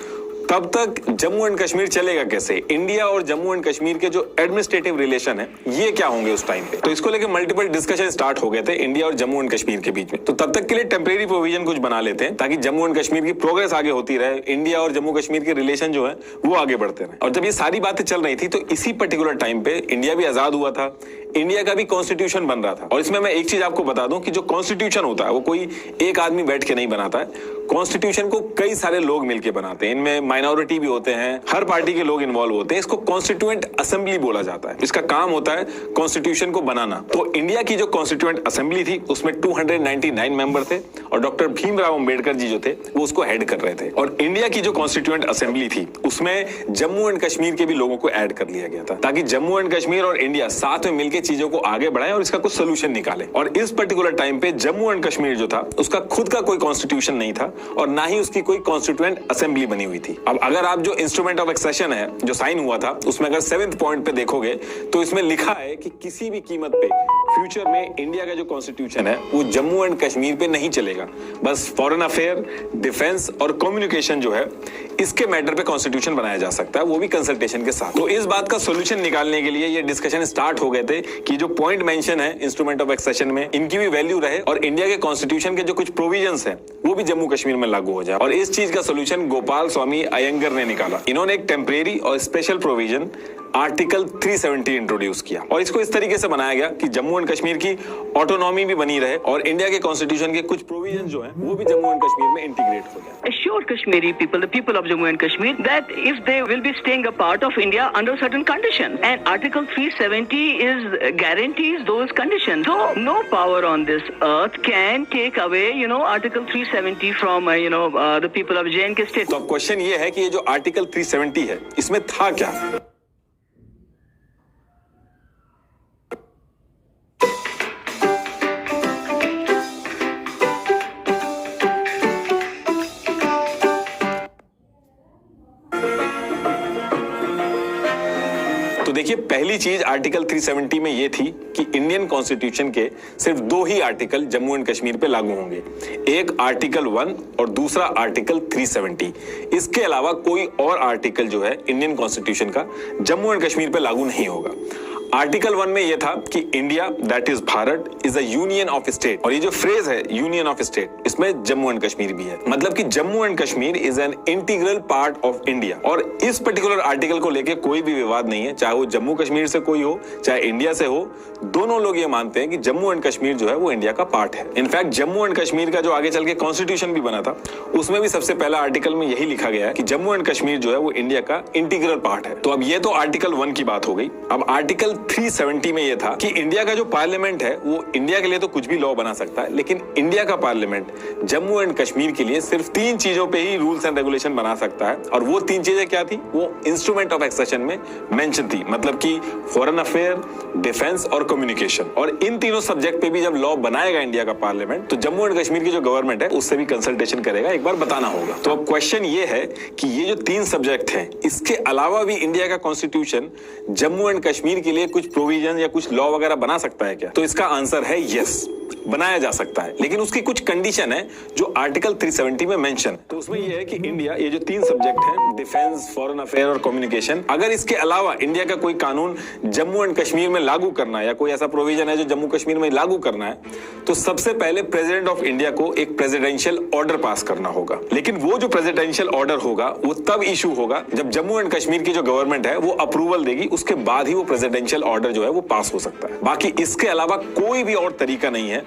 तब तक जम्मू एंड कश्मीर चलेगा कैसे, इंडिया और जम्मू एंड कश्मीर के जो एडमिनिस्ट्रेटिव रिलेशन है ये क्या होंगे उस टाइम पे। तो इसको लेकर मल्टीपल डिस्कशन स्टार्ट हो गए थे इंडिया और जम्मू एंड कश्मीर के बीच में। तो तब तक के लिए टेम्परेरी प्रोविजन कुछ बना लेते हैं ताकि जम्मू एंड कश्मीर की प्रोग्रेस आगे होती रहे, इंडिया और जम्मू कश्मीर के रिलेशन जो है वो आगे बढ़ते रहे। और जब ये सारी बातें चल रही थी तो इसी पर्टिकुलर टाइम पे इंडिया भी आजाद हुआ था, इंडिया का भी कॉन्स्टिट्यूशन बन रहा था। और इसमें मैं एक चीज आपको बता दूं कि जो कॉन्स्टिट्यूशन होता है वो कोई एक आदमी बैठ के नहीं बनाता है, कॉन्स्टिट्यूशन को कई सारे लोग मिलकर बनाते हैं, इनमें माइनॉरिटी भी होते हैं, हर पार्टी के लोग इन्वॉल्व होते हैं, इसको कॉन्स्टिट्यूएंट असेंबली बोला जाता है। इसका काम होता है कॉन्स्टिट्यूशन को बनाना। तो इंडिया की जो कॉन्स्टिट्यूएंट असेंबली थी उसमें 299 मेंबर थे और डॉक्टर भीमराव अंबेडकर जी जो थे वो उसको हेड कर रहे थे। और इंडिया की जो कॉन्स्टिट्यूएंट असेंबली थी उसमें जम्मू एंड कश्मीर के भी लोगों को ऐड कर लिया गया था ताकि जम्मू एंड कश्मीर और इंडिया साथ में मिलकर चीजों को आगे बढ़ाएं और इसका कुछ सोल्यूशन निकाले। और इस पर्टिकुलर टाइम पे जम्मू एंड कश्मीर जो था उसका खुद का कोई कॉन्स्टिट्यूशन नहीं था और ना ही उसकी कोई कॉन्स्टिट्यूएंट असेंबली बनी हुई थी। अब अगर आप जो इंस्ट्रूमेंट ऑफ एक्सेशन है जो साइन हुआ था उसमें अगर 7th पॉइंट पे देखोगे तो इसमें लिखा है कि किसी भी कीमत पे फ्यूचर में इंडिया का जो कॉन्स्टिट्यूशन है वो जम्मू एंड कश्मीर पे नहीं चलेगा, बस फॉरेन अफेयर, डिफेंस और कम्युनिकेशन जो है इसके मैटर पे कॉन्स्टिट्यूशन बनाया जा सकता है, वो भी कंसल्टेशन के साथ। तो इस बात का सोल्यूशन निकालने के लिए ये डिस्कशन स्टार्ट हो गए थे कि जो पॉइंट मेंशन है इंस्ट्रूमेंट ऑफ एक्सेशन में इनकी भी वैल्यू रहे और इंडिया के कॉन्स्टिट्यूशन के जो कुछ प्रोविजंस हैं वो भी जम्मू कश्मीर में लागू हो जाए। और इस चीज का सोल्यूशन गोपाल स्वामी अयंगर ने निकाला। इन्होंने एक टेम्परेरी और स्पेशल प्रोविजन आर्टिकल 370 इंट्रोड्यूस किया और इसको इस तरीके से बनाया गया कि जम्मू एंड कश्मीर की ऑटोनॉमी भी बनी रहे और इंडिया के कॉन्स्टिट्यूशन के कुछ प्रोविजन जो हैं वो भी जम्मू एंड कश्मीर में इंटीग्रेट हो जाए। Assure Kashmiri people, the people of Jammu and Kashmir, that if they will be staying a part of India under certain conditions, and Article 370 guarantees those conditions. So no power on this earth can take away, Article 370 from, the people of J&K state. तो अब question ये है कि ये जो article 370 है इसमें था क्या? तो देखिए, पहली चीज आर्टिकल 370 में ये थी कि इंडियन कॉन्स्टिट्यूशन के सिर्फ दो ही आर्टिकल जम्मू एंड कश्मीर पे लागू होंगे, एक आर्टिकल 1 और दूसरा आर्टिकल 370। इसके अलावा कोई और आर्टिकल जो है इंडियन कॉन्स्टिट्यूशन का जम्मू एंड कश्मीर पे लागू नहीं होगा। आर्टिकल 1 में यह था कि India that is Bharat is a union of state, और ये जो फ्रेज है यूनियन ऑफ स्टेट इसमें जम्मू एंड कश्मीर भी है, मतलब कि Jammu and Kashmir is an integral part of India. और इस पर्टिकुलर आर्टिकल को लेके कोई भी विवाद नहीं है, चाहे वो जम्मू कश्मीर से कोई हो चाहे इंडिया से हो, दोनों लोग ये मानते हैं कि जम्मू एंड कश्मीर जो है वो इंडिया का पार्ट है। इनफैक्ट जम्मू एंड कश्मीर का जो आगे चल के कॉन्स्टिट्यूशन भी बना था उसमें भी सबसे पहला आर्टिकल में यही लिखा गया है कि जम्मू एंड कश्मीर जो है वो इंडिया का इंटीग्रल पार्ट है। तो अब ये तो आर्टिकल 1 की बात हो गई। अब आर्टिकल 370 में यह था कि इंडिया का जो पार्लियामेंट है वो इंडिया के लिए तो कुछ भी लॉ बना सकता है, लेकिन इंडिया का पार्लियामेंट जम्मू एंड कश्मीर के लिए सिर्फ 3 चीजों पे ही रूल्स एंड रेगुलेशन बना सकता है। और वो 3 चीजें क्या थी? वो इंस्ट्रूमेंट ऑफ एक्सेशन में मेंशन थी, मतलब कि फॉरेन अफेयर, डिफेंस और कम्युनिकेशन। और इन तीनों सब्जेक्ट पे भी जब लॉ बनाएगा इंडिया का पार्लियामेंट तो जम्मू एंड कश्मीर की जो गवर्नमेंट है उससे भी कंसल्टेशन करेगा, एक बार बताना होगा। तो अब क्वेश्चन ये है कि ये जो 3 सब्जेक्ट हैं इसके अलावा भी इंडिया का कॉन्स्टिट्यूशन जम्मू एंड कश्मीर के लिए कुछ प्रोविजन या कुछ लॉ वगैरह बना सकता है क्या? तो इसका आंसर है यस, बनाया जा सकता है, लेकिन उसकी कुछ कंडीशन है जो आर्टिकल 370 में मेंशन है। तो उसमें यह है कि इंडिया, ये जो 3 सब्जेक्ट हैं डिफेंस, फॉरेन अफेयर और कम्युनिकेशन, अगर इसके अलावा इंडिया का कोई कानून जम्मू एंड कश्मीर में लागू करना है या कोई ऐसा प्रोविजन है जो जम्मू कश्मीर में लागू करना है, तो सबसे पहले प्रेसिडेंट ऑफ इंडिया को एक प्रेसिडेंशियल ऑर्डर पास करना होगा। लेकिन वो जो प्रेसिडेंशियल ऑर्डर होगा वो तब इशू होगा जब जम्मू एंड कश्मीर की जो गवर्नमेंट है वो अप्रूवल देगी, उसके बाद ही वो प्रेसिडेंशियल ऑर्डर जो है वो पास हो सकता है। बाकी इसके अलावा कोई भी और तरीका नहीं है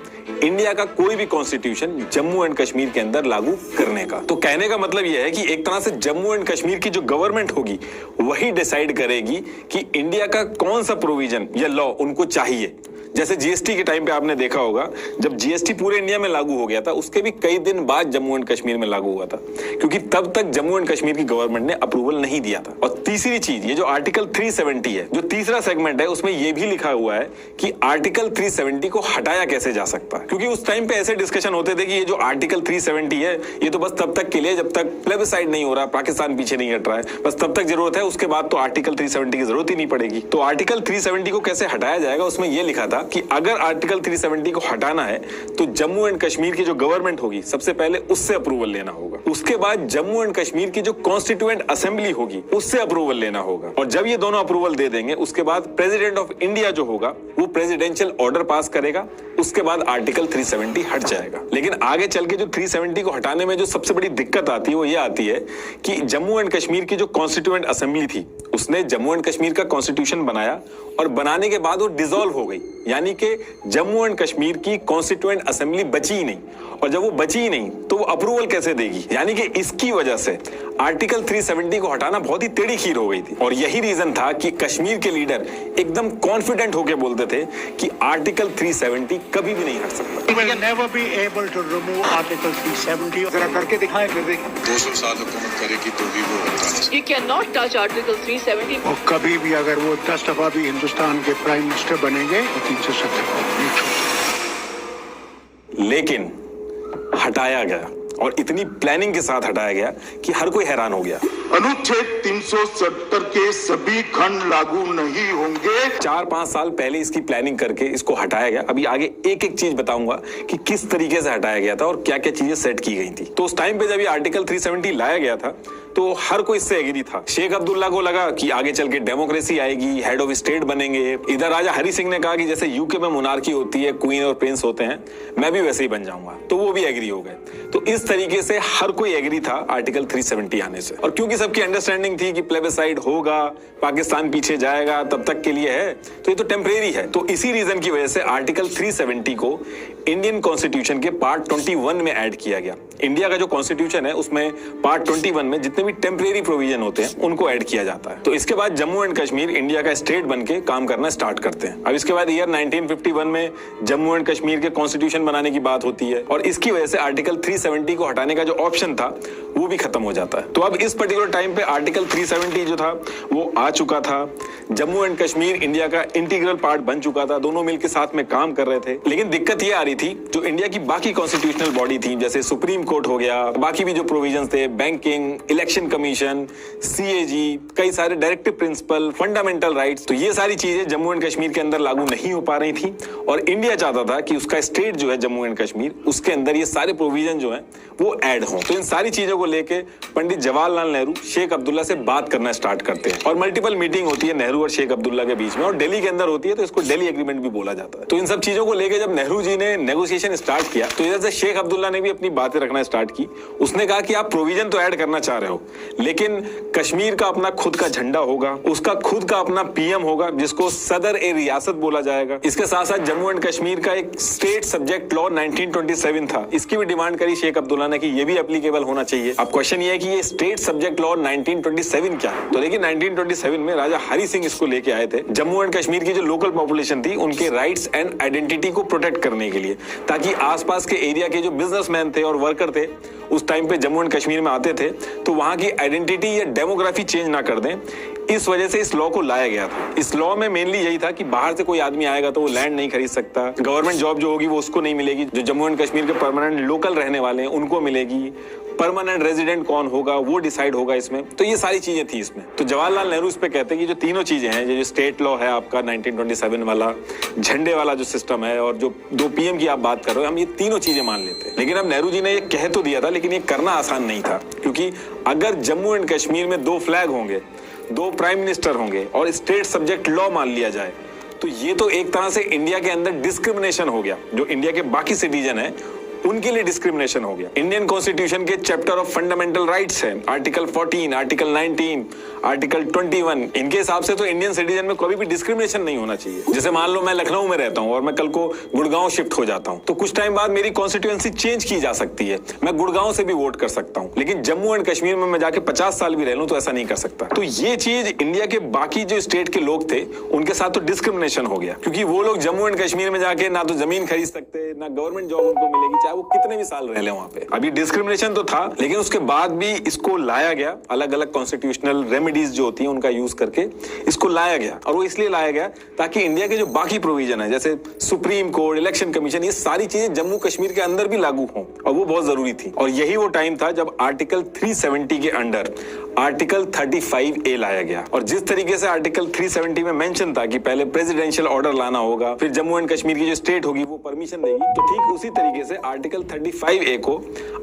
इंडिया का कोई भी कॉन्स्टिट्यूशन जम्मू एंड कश्मीर के अंदर लागू करने का। तो कहने का मतलब यह है कि एक तरह से जम्मू एंड कश्मीर की जो गवर्नमेंट होगी वही डिसाइड करेगी कि इंडिया का कौन सा प्रोविजन या लॉ उनको चाहिए। जैसे जीएसटी के टाइम पे आपने देखा होगा, जब जीएसटी पूरे इंडिया में लागू हो गया था उसके भी कई दिन बाद जम्मू एंड कश्मीर में लागू हुआ था, क्योंकि तब तक जम्मू एंड कश्मीर की गवर्नमेंट ने अप्रूवल नहीं दिया था। और तीसरी चीज, ये जो आर्टिकल 370 है, जो तीसरा सेगमेंट है, उसमें यह भी लिखा हुआ है कि आर्टिकल 370 को हटाया कैसे जा सकता है, क्योंकि उस टाइम पे ऐसे डिस्कशन होते थे कि ये जो आर्टिकल 370 है ये तो बस तब तक के लिए जब तक प्लेबिसाइड नहीं हो रहा, पाकिस्तान पीछे नहीं हट रहा है, बस तब तक जरूरत है, उसके बाद तो आर्टिकल 370 की जरूरत ही नहीं पड़ेगी। तो आर्टिकल 370 को कैसे हटाया जाएगा, उसमें यह लिखा था कि अगर आर्टिकल 370 को हटाना है तो जम्मू एंड कश्मीर की जो गवर्नमेंट होगी सबसे पहले उससे अप्रूवल लेना होगा, उसके बाद जम्मू एंड कश्मीर की जो कॉन्स्टिट्यूएंट असेंबली होगी उससे अप्रूवल लेना होगा, और जब ये दोनों अप्रूवल दे देंगे उसके बाद प्रेसिडेंट ऑफ इंडिया जो होगा वो प्रेसिडेंशियल ऑर्डर पास करेगा, उसके बाद आर्टिकल 370 हट जाएगा। लेकिन आगे चल के जो 370 को हटाने में जो सबसे बड़ी दिक्कत आती है वो ये आती है कि जम्मू एंड कश्मीर की जो कॉन्स्टिट्यूएंट असेंबली थी उसने जम्मू एंड कश्मीर का कॉन्स्टिट्यूशन बनाया और बनाने के बाद वो डिसॉल्व हो गई, यानी कि जम्मू एंड कश्मीर की कॉन्स्टिट्यूएंट असेंबली बची ही नहीं, और जब वो बची ही नहीं तो वो अप्रूवल कैसे देगी, यानी कि इसकी वजह से आर्टिकल 370 को हटाना बहुत ही टेढ़ी खीर हो गई थी। और यही रीजन था कि कश्मीर के लीडर एकदम कॉन्फिडेंट होकर बोलते थे कि आर्टिकल 370 कभी भी नहीं हट सकता। We will never be able to remove Article 370. जरा करके दिखाएं फिर देखें। 200 साल हुकूमत करेगी तो भी वो होता नहीं। You cannot touch Article 370. और कभी भी अगर वो 10 दफा भी हिंदुस्तान के प्राइम मिनिस्टर बनेंगे तो 370 को नहीं छोड़ेंगे। लेकिन हटाया गया, और इतनी प्लानिंग के साथ हटाया गया कि हर कोई हैरान हो गया। अनुच्छेद 370 के सभी खंड लागू नहीं होंगे। 4-5 साल पहले इसकी प्लानिंग करके इसको हटाया गया। अभी आगे एक एक चीज बताऊंगा कि किस तरीके से हटाया गया था और क्या क्या चीजें सेट की गई थी। तो उस टाइम पे जब ये आर्टिकल 370 लाया गया था तो हर कोई इससे एग्री था। शेख अब्दुल्ला को लगा कि आगे चल के डेमोक्रेसी आएगी, हेड ऑफ स्टेट बनेंगे। इधर राजा हरि सिंह ने कहा कि जैसे यूके में मोनार्की होती है, क्वीन और प्रिंस होते हैं, मैं भी वैसे ही बन जाऊंगा, तो वो भी एग्री हो गए। तो इस तरीके से हर कोई एग्री था आर्टिकल 370 आने से। और क्योंकि सबकी अंडरस्टैंडिंग थी कि प्लेबिसाइड होगा, पाकिस्तान पीछे जाएगा, तब तक के लिए है, तो ये तो टेम्परेरी है। तो इसी रीजन की वजह से आर्टिकल 370 को इंडियन कॉन्स्टिट्यूशन के पार्ट 21 में ऐड किया गया। इंडिया का जो कॉन्स्टिट्यूशन है उसमें पार्ट 21 में जितने भी टेम्परेरी प्रोविजन होते हैं उनको ऐड किया जाता है। तो इसके बाद जम्मू एंड कश्मीर इंडिया का स्टेट बन के काम करना स्टार्ट करते हैं। अब इसके बाद ईयर 1951 में जम्मू एंड कश्मीर के कॉन्स्टिट्यूशन बनाने की बात होती है और इसकी वजह से आर्टिकल 370 को हटाने का जो ऑप्शन था वो भी खत्म हो जाता है। तो अब इस पर्टिकुलर टाइम पे आर्टिकल 370 जो था वो आ चुका था। जम्मू एंड कश्मीर इंडिया का इंटीग्रल पार्ट बन चुका था, दोनों मिलकर साथ में काम कर रहे थे। लेकिन दिक्कत ये आ रही थी, जो इंडिया की बाकी कॉन्स्टिट्यूशनल बॉडी थी, जैसे सुप्रीम कोर्ट हो गया, बाकी भी जो प्रोविजंस थे, बैंकिंग, इलेक्शन कमीशन, सीएजी, कई सारे डायरेक्टिव प्रिंसिपल, फंडामेंटल राइट्स, तो ये सारी चीजें जम्मू एंड कश्मीर के अंदर लागू नहीं हो पा रही थी। और इंडिया चाहता था कि उसका स्टेट जो है जम्मू एंड कश्मीर, उसके अंदर ये सारे प्रोविजन जो है वो ऐड हो। तो इन सारी चीजों को लेके पंडित जवाहरलाल नेहरू शेख अब्दुल्ला से बात करना स्टार्ट करते हैं और मल्टीपल मीटिंग होती है नेहरू और शेख अब्दुल्ला के बीच में, और दिल्ली के अंदर होती है, तो इसको दिल्ली एग्रीमेंट भी बोला जाता है। तो इन सब चीजों को लेके जब नेहरू जी ने नेगोशिएशन स्टार्ट किया तो इधर से शेख अब्दुल्ला ने भी अपनी बातें रखना स्टार्ट की। उसने कहा कि आप प्रोविजन तो ऐड करना चाह रहे हो, लेकिन कश्मीर का अपना खुद का झंडा होगा, उसका खुद का अपना पीएम होगा जिसको सदर ए रियासत बोला जाएगा। इसके साथ साथ जम्मू एंड कश्मीर का एक स्टेट सब्जेक्ट लॉ 1927 था, इसकी भी डिमांड करी शेख अब्दुल्ला ने कि ये भी एप्लीकेबल होना चाहिए। अब क्वेश्चन ये है कि ये स्टेट सब्जेक्ट लॉ 1927 क्या है? तो देखिए 1927 में राजा हरि सिंह इसको लेके आए थे जम्मू एंड कश्मीर की जो लोकल पॉपुलेशन थी उनके राइट्स एंड आइडेंटिटी को प्रोटेक्ट करने के लिए, ताकि आसपास के एरिया के जो बिजनेसमैन थे और वर्कर थे उस टाइम पे जम्मू एंड कश्मीर में आते थे तो वहां की आइडेंटिटी या डेमोग्राफी चेंज ना कर दें। इस वजह से इस लॉ को लाया गया था। इस लॉ में मेनली यही था कि बाहर से कोई आदमी आएगा तो वो लैंड नहीं खरीद सकता, गवर्नमेंट जॉब जो होगी वो उसको नहीं मिलेगी, जो जम्मू एंड कश्मीर के परमानेंट लोकल रहने वाले हैं उनको मिलेगी, परमानेंट रेजिडेंट कौन होगा वो डिसाइड होगा इसमें। तो ये सारी चीजें थी इसमें। तो जवाहरलाल नेहरू इस पे कहते हैं कि जो तीनों चीजें हैं, जो स्टेट लॉ है आपका 1927 वाला, झंडे वाला जो सिस्टम है और जो 2 पीएम की आप बात कर रहे हो, हम ये तीनों चीजें मान लेते हैं। लेकिन अब नेहरू जी ने ये कह तो दिया था, लेकिन ये करना आसान नहीं था, क्योंकि अगर जम्मू एंड कश्मीर में 2 फ्लैग होंगे, 2 प्राइम मिनिस्टर होंगे और स्टेट सब्जेक्ट लॉ मान लिया जाए तो ये तो एक तरह से इंडिया के अंदर डिस्क्रिमिनेशन हो गया। जो इंडिया के बाकी सिटीजन है उनके लिए डिस्क्रिमिनेशन हो गया। इंडियन कॉन्स्टिट्यूशन के चैप्टर ऑफ फंडामेंटल राइट्स है, आर्टिकल 14, आर्टिकल 19, आर्टिकल 21, इनके हिसाब से तो इंडियन सिटीजन में कभी भी डिस्क्रिमिनेशन नहीं होना चाहिए। जैसे मान लो मैं लखनऊ में रहता हूँ और मैं कल को गुड़गांव शिफ्ट हो जाता हूँ, तो कुछ टाइम बाद मेरी कॉन्स्टिट्यूएंसी चेंज की जा सकती है, मैं गुड़गांव से भी वोट कर सकता हूँ, लेकिन जम्मू एंड कश्मीर में मैं जाके 50 साल भी रह लूं तो ऐसा नहीं कर सकता। तो ये चीज इंडिया के बाकी जो स्टेट के लोग थे उनके साथ तो डिस्क्रिमिनेशन हो गया, क्योंकि वो लोग जम्मू एंड कश्मीर में जाके ना तो जमीन खरीद सकते, ना गवर्नमेंट जॉब उनको मिलेगी, चाहे वो कितने भी साल रह ले वहां पे। अभी डिस्क्रिमिनेशन तो था, लेकिन उसके बाद भी इसको लाया गया, अलग अलग कॉन्स्टिट्यूशनल रेमेडीज जो होती है उनका यूज करके इसको लाया गया। और वो इसलिए लाया गया ताकि इंडिया के जो बाकी प्रोविजन है, जैसे सुप्रीम कोर्ट, इलेक्शन कमीशन, ये सारी चीजें जम्मू कश्मीर के अंदर भी लागू हों, और वो बहुत जरूरी थी। और यही वो टाइम था जब आर्टिकल 370 के अंडर आर्टिकल 35A लाया गया। और जिस तरीके से आर्टिकल 370 में मेंशन था कि पहले प्रेसिडेंशियल ऑर्डर लाना होगा, फिर जम्मू एंड कश्मीर की जो स्टेट होगी वो परमिशन देगी, तो ठीक उसी तरीके से आर्टिकल 35A को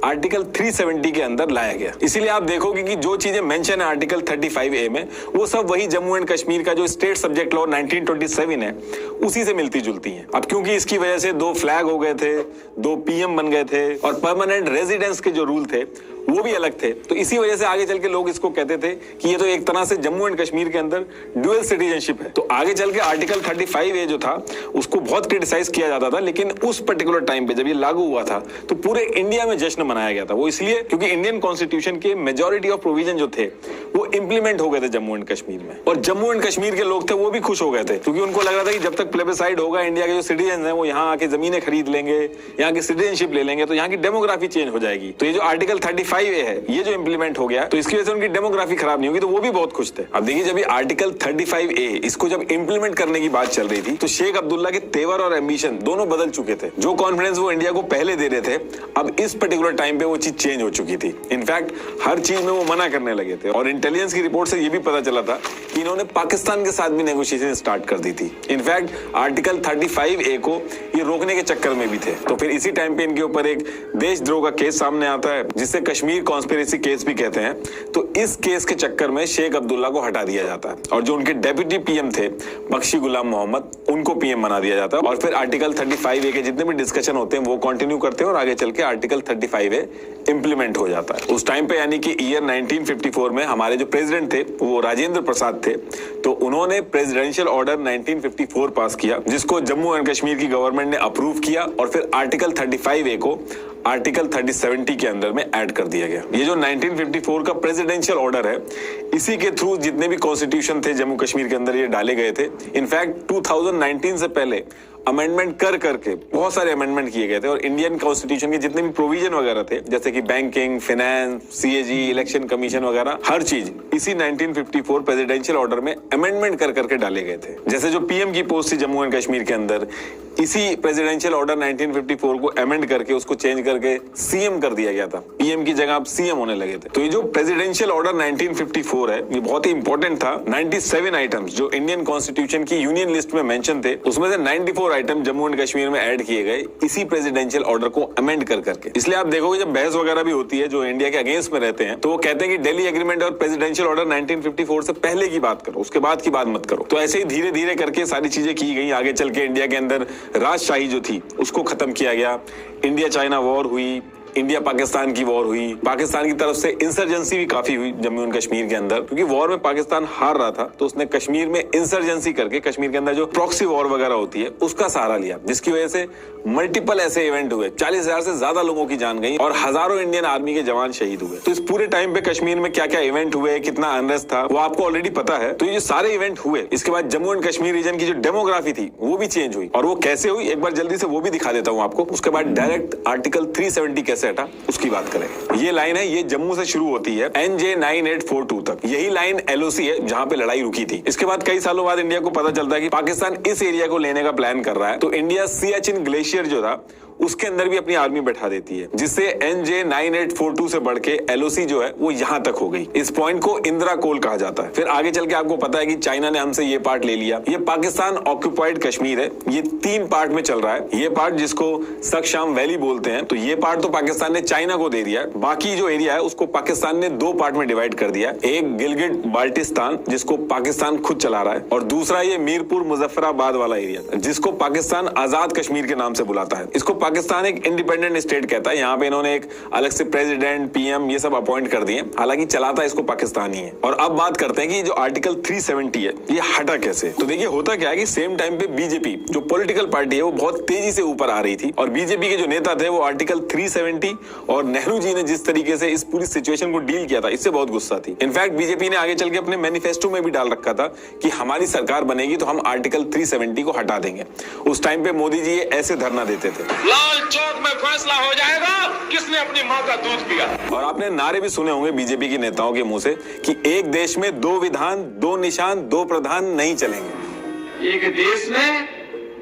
आर्टिकल 370 के अंदर लाया गया। इसीलिए आप देखोगे कि जो चीजें मेंशन है आर्टिकल 35A में, वो सब वही जम्मू एंड कश्मीर का जो स्टेट सब्जेक्ट लॉ 1927 है उसी से मिलती जुलती है। अब क्योंकि इसकी वजह से 2 फ्लैग हो गए थे, 2 पीएम बन गए थे, और परमानेंट रेजिडेंस के जो रूल थे वो भी अलग थे, तो इसी वजह से आगे चल के लोग इसको कहते थे कि ये तो एक तरह से जम्मू एंड कश्मीर के अंदर ड्यूअल सिटीजनशिप है। तो आगे चल के आर्टिकल 35A जो था उसको बहुत क्रिटिसाइज किया जाता था, लेकिन उस पर्टिकुलर टाइम पे जब ये लागू हुआ था तो पूरे इंडिया में जश्न मनाया गया था। वो इसलिए क्योंकि इंडियन कॉन्स्टिट्यूशन के मेजोरिटी ऑफ प्रोविजन जो थे वो इंप्लीमेंट हो गए थे जम्मू एंड कश्मीर में, और जम्मू एंड कश्मीर के लोग थे वो भी खुश हो गए थे, क्योंकि उनको लग रहा था कि जब तक प्लेबिसाइड होगा, इंडिया के जो सिटीजन है वो यहाँ आके जमीनें खरीद लेंगे, यहाँ की सिटीजनशिप ले लेंगे, तो यहाँ की डेमोग्राफी चेंज हो जाएगी। तो ये जो आर्टिकल 35A है ये जो इंप्लीमेंट हो गया, तो इसकी वजह से उनकी डेमोग्राफी खराब नहीं होगी, तो वो भी बहुत खुश थे। अब देखिए, जब ये आर्टिकल 35A इसको जब इंप्लीमेंट करने की बात चल रही थी तो शेख अब्दुल्ला के तेवर और एम्बिशन दोनों बदल चुके थे। जो कॉन्फिडेंस वो इंडिया को पहले दे रहे थे, अब इस पर्टिकुलर टाइम पे वो चीज चेंज हो चुकी थी। इनफैक्ट हर चीज में वो मना करने लगे थे, और इंटेलिजेंस की रिपोर्ट से ये भी पता चला था कि इन्होंने पाकिस्तान के साथ भी नेगोशिएशन स्टार्ट कर दी थी। इनफैक्ट आर्टिकल 35A को ये रोकने के चक्कर में भी थे। तो फिर इसी टाइम पे इनके ऊपर एक देशद्रोह का केस सामने आता है, जिससे कश्मीर कश्मीर कॉन्स्पिरेसी केस भी कहते हैं। तो इस केस के चक्कर में शेख अब्दुल्ला को हटा दिया जाता है और जो उनके डेप्यूटी पीएम थे बख्शी गुलाम मोहम्मद, उनको पीएम बना दिया जाता है और फिर आर्टिकल 35A के जितने भी डिस्कशन होते हैं वो कंटिन्यू करते हैं और आगे चल के आर्टिकल 35A इंप्लीमेंट हो जाता है। उस टाइम पे यानी कि ईयर 1954 में हमारे जो प्रेसिडेंट थे वो राजेंद्र प्रसाद थे, तो उन्होंने प्रेसिडेंशियल ऑर्डर 1954 पास किया जिसको जम्मू एंड कश्मीर की गवर्नमेंट ने अप्रूव किया और फिर आर्टिकल 35A को आर्टिकल 3070 के अंदर में ऐड कर दिया गया। ये जो 1954 का प्रेसिडेंशियल ऑर्डर है, इसी के थ्रू जितने भी कॉन्स्टिट्यूशन थे जम्मू कश्मीर के अंदर ये डाले गए थे। इनफैक्ट 2019 से पहले अमेंडमेंट कर करके बहुत सारे अमेंडमेंट किए गए थे और इंडियन कॉन्स्टिट्यूशन के जितने भी प्रोविजन वगैरह थे जैसे कि banking, finance, CAG, election commission वगैरह, हर चीज इसी 1954 प्रेसिडेंशियल ऑर्डर में अमेंडमेंट कर करके डाले गए थे। जैसे जो पीएम की पोस्ट थी जम्मू एंड कश्मीर के अंदर, इसी प्रेसिडेंशियल ऑर्डर 1954 को अमेंड करके उसको चेंज करके सीएम कर दिया गया था। पीएम की जगह अब सीएम होने लगे थे। तो ये जो प्रेसिडेंशियल ऑर्डर 1954 है ये बहुत ही इंपॉर्टेंट था। 97 आइटम्स जो इंडियन कॉन्स्टिट्यूशन की यूनियन लिस्ट में मेंशन थे उसमें से 94 आइटम जम्मू एंड कश्मीर में ऐड किए गए इसी प्रेसिडेंशियल ऑर्डर को अमेंड कर करके। इसलिए आप देखोगे जब बहस वगैरह भी होती है जो इंडिया के अगेंस्ट में रहते हैं तो वो कहते हैं कि दिल्ली एग्रीमेंट और प्रेसिडेंशियल ऑर्डर 1954 से पहले की बात करो, उसके बाद की बात मत करो। तो ऐसे ही धीरे धीरे करके सारी चीजें की गई। आगे चल के इंडिया के अंदर राजशाही जो थी उसको खत्म किया गया। इंडिया चाइना वॉर हुई, इंडिया पाकिस्तान की वॉर हुई, पाकिस्तान की तरफ से इंसर्जेंसी भी काफी हुई जम्मू एंड कश्मीर के अंदर, क्योंकि वॉर में पाकिस्तान हार रहा था तो उसने कश्मीर में इंसर्जेंसी करके कश्मीर के अंदर जो प्रॉक्सी वॉर वगैरह होती है उसका सहारा लिया, जिसकी वजह से मल्टीपल ऐसे इवेंट हुए, 40,000 से ज्यादा लोगों की जान गई और हजारों इंडियन आर्मी के जवान शहीद हुए। तो इस पूरे टाइम पे कश्मीर में क्या क्या इवेंट हुए, कितना अनरेस्ट था, वो आपको ऑलरेडी पता है। तो ये जो सारे इवेंट हुए, इसके बाद जम्मू एंड कश्मीर रीजन की जो डेमोग्राफी थी वो भी चेंज हुई। और वो कैसे हुई एक बार जल्दी से वो भी दिखा देता हूँ आपको। उसके बाद डायरेक्ट आर्टिकल 370 कैसे हटा उसकी बात करें। ये लाइन है, ये जम्मू से शुरू होती है NJ 9842 तक। यही लाइन LOC है जहां पे लड़ाई रुकी थी। इसके बाद कई सालों बाद इंडिया को पता चलता है कि पाकिस्तान इस एरिया को लेने का प्लान कर रहा है, तो इंडिया सियाचिन ग्लेशियर जो था उसके अंदर भी अपनी आर्मी बैठा देती है, जिससे NJ 9842 से बढ़ के LOC जो है वो यहां तक हो गई। इस पॉइंट को इंदिरा कोल कहा जाता है। फिर आगे चल के आपको पता है कि चाइना ने हमसे ये पार्ट ले लिया। ये पाकिस्तान ऑक्यूपाइड कश्मीर है, ये 3 पार्ट में चल रहा है। ये पार्ट जिसको सक्शाम वैली बोलते हैं, तो ये पार्ट तो पाकिस्तान ने चाइना को दे दिया। बाकी जो एरिया है उसको पाकिस्तान ने 2 पार्ट में डिवाइड कर दिया। एक गिलगिट बाल्टिस्तान जिसको पाकिस्तान खुद चला रहा है, और दूसरा ये मीरपुर मुजफ्फराबाद वाला एरिया जिसको पाकिस्तान आजाद कश्मीर के नाम से बुलाता है। इसको पाकिस्तान एक इंडिपेंडेंट स्टेट कहता है। यहाँ पे इन्होंने एक अलग से प्रेसिडेंट, पीएम ये सब अपॉइंट कर दिए, हालांकि चलाता इसको पाकिस्तान ही है। और अब बात करते हैं कि जो आर्टिकल 370 है ये हटा कैसे। तो देखिए होता क्या है कि सेम टाइम पे बीजेपी जो पॉलिटिकल पार्टी है वो बहुत तेजी से ऊपर आ रही थी और बीजेपी के जो नेता थे वो आर्टिकल 370 और नेहरू जी ने जिस तरीके से इस पूरी सिचुएशन को डील किया था इससे बहुत गुस्सा थी। इनफैक्ट बीजेपी ने आगे चल के अपने मैनिफेस्टो में भी डाल रखा था कि हमारी सरकार बनेगी तो हम आर्टिकल 370 को हटा देंगे। उस टाइम पे मोदी जी ऐसे धरना देते थे, लाल चौक में फैसला हो जाएगा किसने अपनी मां का दूध पिया। और आपने नारे भी सुने होंगे बीजेपी के नेताओं के मुंह से कि एक देश में 2 विधान 2 निशान 2 प्रधान नहीं चलेंगे। एक देश में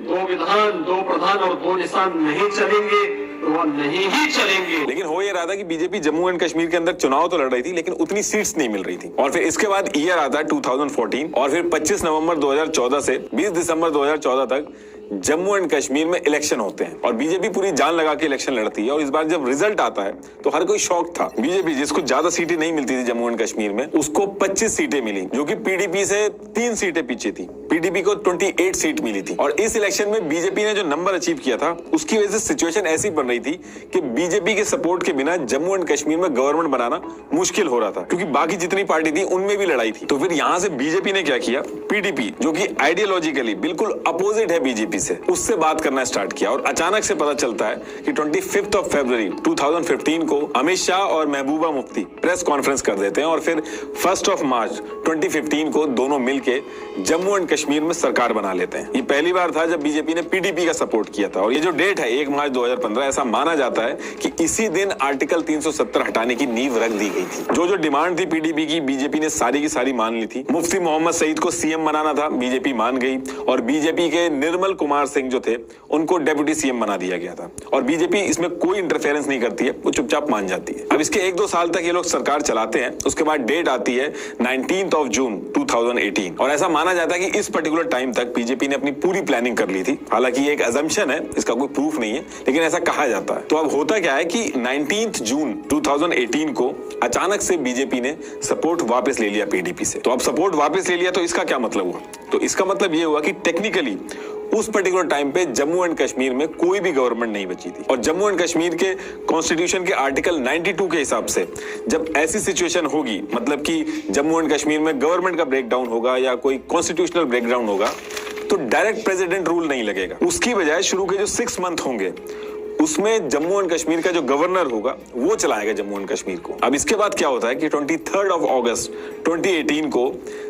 2 विधान 2 प्रधान और 2 निशान नहीं चलेंगे तो वह नहीं ही चलेंगे। लेकिन हो ये रहा था कि बीजेपी जम्मू एंड कश्मीर के अंदर चुनाव तो लड़ रही थी लेकिन उतनी सीट्स नहीं मिल रही थी। और फिर इसके बाद ईयर आता है 2014 और फिर 25 नवंबर 2014 से 20 दिसंबर 2014 तक जम्मू एंड कश्मीर में इलेक्शन होते हैं और बीजेपी पूरी जान लगा के इलेक्शन लड़ती है। और इस बार जब रिजल्ट आता है तो हर कोई शॉक था। बीजेपी जिसको ज्यादा सीटें नहीं मिलती थी जम्मू एंड कश्मीर में, उसको 25 सीटें मिली, जो कि पीडीपी से 3 सीटें पीछे थी। पीडीपी को 28 सीट मिली थी। और इस इलेक्शन में बीजेपी ने जो नंबर अचीव किया था उसकी वजह से सिचुएशन ऐसी बन रही थी कि बीजेपी के सपोर्ट के बिना जम्मू एंड कश्मीर में गवर्नमेंट बनाना मुश्किल हो रहा था, क्योंकि बाकी जितनी पार्टी थी उनमें भी लड़ाई थी। तो फिर यहां से बीजेपी ने क्या किया, पीडीपी जो कि आइडियोलॉजिकली बिल्कुल अपोजिट है बीजेपी से, उससे बात करना स्टार्ट किया। और अचानक से पता चलता है कि 25 फरवरी 2015 को अमित शाह और महबूबा मुफ्ती प्रेस कॉन्फ्रेंस कर देते हैं और फिर 1 मार्च 2015 को दोनों मिलके जम्मू एंड कश्मीर में सरकार बना लेते हैं। ये पहली बार था जब बीजेपी ने पीडीपी का सपोर्ट किया था। और ये जो डेट है 1 मार्च 2015, ऐसा माना जाता है कि इसी दिन आर्टिकल 370 हटाने की नींव रख दी गई थी। जो डिमांड थी पीडीपी की, बीजेपी ने सारी की सारी मान ली थी। मुफ्ती मोहम्मद सईद को सीएम बनाना था, बीजेपी मान गई। और बीजेपी के निर्मल कुमार कुमार सिंह जो थे उनको डेप्यूटी सीएम बना दिया गया था और बीजेपी इसमें कोई इंटरफेरेंस नहीं करती है, वो चुपचाप मान जाती है। अब इसके 1-2 साल तक ये लोग सरकार चलाते हैं, उसके बाद डेट आती है 19 जून 2018 और ऐसा माना जाता है कि इस पर्टिकुलर टाइम तक बीजेपी ने अपनी पूरी प्लानिंग कर ली थी। हालांकि ये एक अजम्पशन है, इसका कोई प्रूफ नहीं है, लेकिन ऐसा कहा जाता है। तो अब होता क्या है कि 19 जून 2018 को अचानक से बीजेपी ने सपोर्ट वापस ले लिया पीडीपी से। तो अब सपोर्ट वापस ले लिया तो इसका क्या मतलब हुआ? तो इसका मतलब ये हुआ कि टेक्निकली उस पर्टिकुलर टाइम पे जम्मू एंड कश्मीर में कोई भी गवर्नमेंट नहीं बची थी और जम्मू एंड कश्मीर के कॉन्स्टिट्यूशन के आर्टिकल 92 के हिसाब से जब ऐसी सिचुएशन होगी, मतलब कि जम्मू एंड कश्मीर में गवर्नमेंट का ब्रेकडाउन होगा या कोई कॉन्स्टिट्यूशनल ब्रेकडाउन होगा, तो डायरेक्ट प्रेसिडेंट रूल नहीं लगेगा। उसकी बजाय शुरू के जो 6 मंथ होंगे उसमें जम्मू एंड कश्मीर का जो गवर्नर होगा वो चलाएगा जम्मू एंड कश्मीर को। अब इसके बाद क्या होता है कि 23 अगस्त 2018 को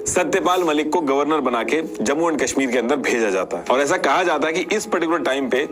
सत्यपाल मलिक को गवर्नर बना के जम्मू एंड कश्मीर के अंदर भेजा जाता है और ऐसा कहा जाता है कि इस पर्टिकुलर टाइम पे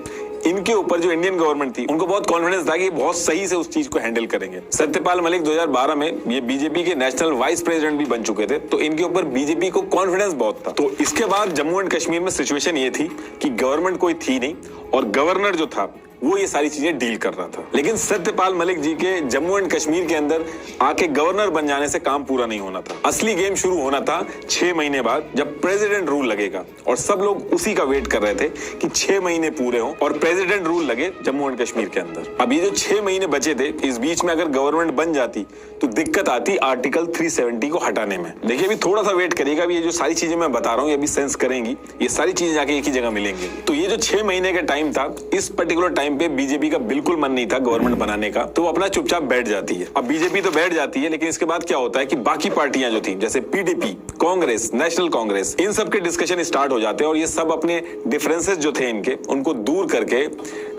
इनके ऊपर जो इंडियन गवर्नमेंट थी उनको बहुत कॉन्फिडेंस था कि बहुत सही से उस चीज को हैंडल करेंगे। सत्यपाल मलिक 2012 में ये बीजेपी के नेशनल वाइस प्रेसिडेंट भी बन चुके थे, तो इनके ऊपर बीजेपी को कॉन्फिडेंस बहुत था। तो इसके बाद जम्मू एंड कश्मीर में सिचुएशन ये थी कि गवर्नमेंट कोई थी नहीं और गवर्नर जो था वो ये सारी चीजें डील कर रहा था। लेकिन सत्यपाल मलिक जी के जम्मू एंड कश्मीर के अंदर आके गवर्नर बन जाने से काम पूरा नहीं होना था। असली गेम शुरू होना था 6 महीने बाद जब प्रेसिडेंट रूल लगेगा और सब लोग उसी का वेट कर रहे थे कि 6 महीने पूरे हों और प्रेसिडेंट रूल लगे जम्मू एंड कश्मीर के अंदर। अब ये जो 6 महीने बचे थे, इस बीच में अगर गवर्नमेंट बन जाती तो दिक्कत आती आर्टिकल 370 को हटाने में। देखिए अभी थोड़ा सा वेट करिएगा, अभी ये जो सारी चीजें मैं बता रहा हूँ ये अभी सेंस करेंगी, ये सारी चीजें जाके एक ही जगह मिलेंगी। तो ये जो 6 महीने का टाइम था, इस पर्टिकुलर टाइम पे बीजेपी का बिल्कुल मन नहीं था गवर्नमेंट बनाने का, तो वो अपना चुपचाप बैठ जाती है। अब बीजेपी तो बैठ जाती है, लेकिन इसके बाद क्या होता है कि बाकी पार्टियां जो थी जैसे पीडीपी, कांग्रेस, नेशनल कांग्रेस, इन सब के डिस्कशन स्टार्ट हो जाते हैं और ये सब अपने डिफरेंसेस जो थे इनके उनको दूर करके